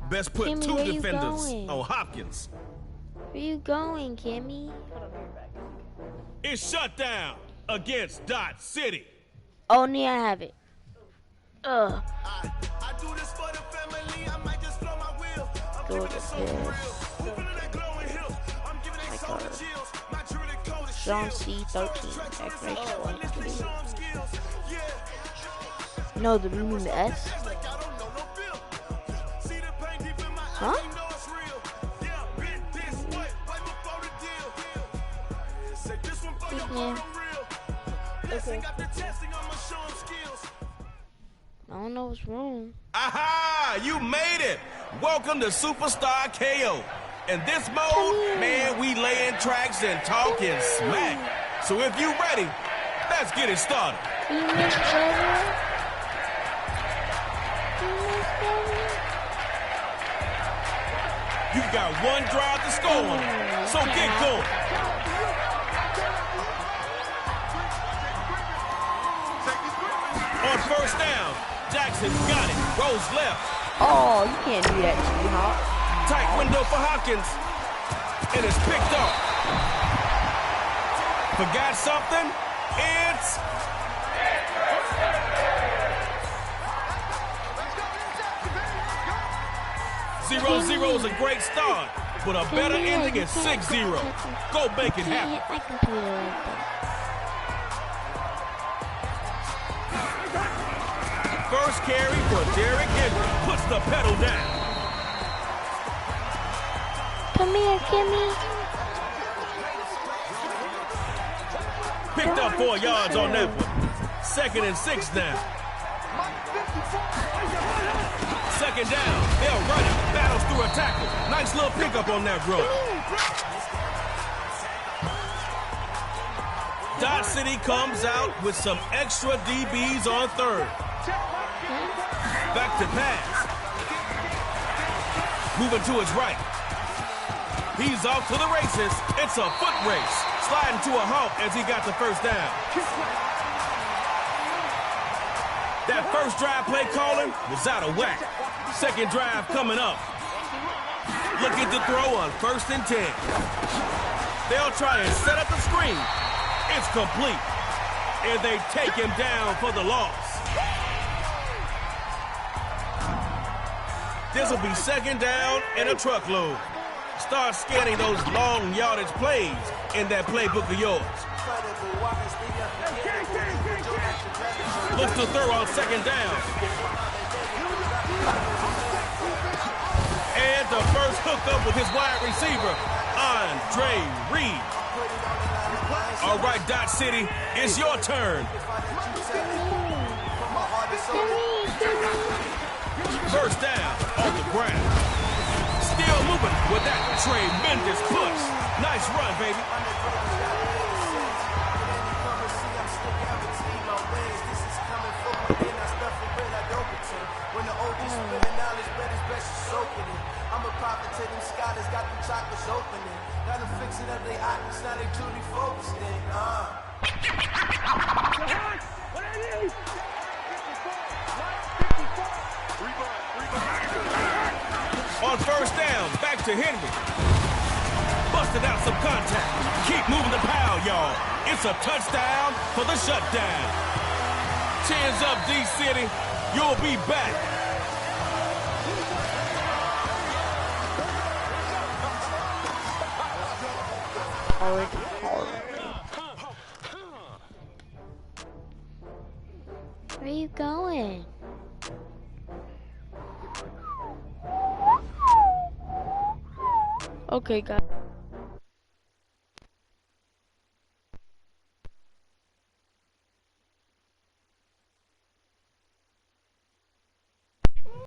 Best put Kimmy, 2 where defenders on Hopkins. Where you going, Kimmy? It's shut down against Dot City. Oh, yeah, I have it. I do this for the family. I might just blow my wheel. I'm Go giving to it so this. real. Who feeling that glowing hill? I'm giving it so the chills. My truly cold is Sean C13 exclamation point. No, the you mean the S? Huh? Yeah. Okay. I don't know what's wrong. Aha! You made it! Welcome to Superstar KO. In this mode, man, we laying tracks and talking smack. So if you ready, let's get it started. You got one drive to score on, so get going. On first down, Jackson got it. Rolls left. Oh, you can't do that, T-Hawk. Tight window for Hopkins. And it's picked up. Forgot something? It's... 0-0 is a great start, but a better ending is 6-0. Go make it happen. First carry for Derrick Henry. Puts the pedal down. Come here, Kimmy. Picked up 4 yards on that one. 2nd and 6 now. Second down. They'll run it. Battles through a tackle. Nice little pickup on that run. Dot City comes out with some extra DBs on third. Back to pass. Moving to his right. He's off to the races. It's a foot race. Sliding to a halt as he got the first down. That first drive play calling was out of whack. Second drive coming up. Looking to throw on 1st and 10. They'll try and set up the screen. It's complete. And they take him down for the loss. This will be 2nd down and a truckload. Start scanning those long yardage plays in that playbook of yours. Looks to throw on 2nd down. And the first hookup with his wide receiver, Andre Reed. All right, Dot City, it's your turn. First down on the ground. with that tremendous push. Nice run, baby. When the OG's spilling knowledge, bet it's best you soaking it. I'm a prophet to them scholars, got them chakras opening. Got them fixing up their eyes, now they truly focused in. On first down, back to Henry. Busted out some contact. Keep moving the pile, y'all. It's a touchdown for the shutdown. Chins up, D-City. You'll be back. Where are you going? Okay, guys.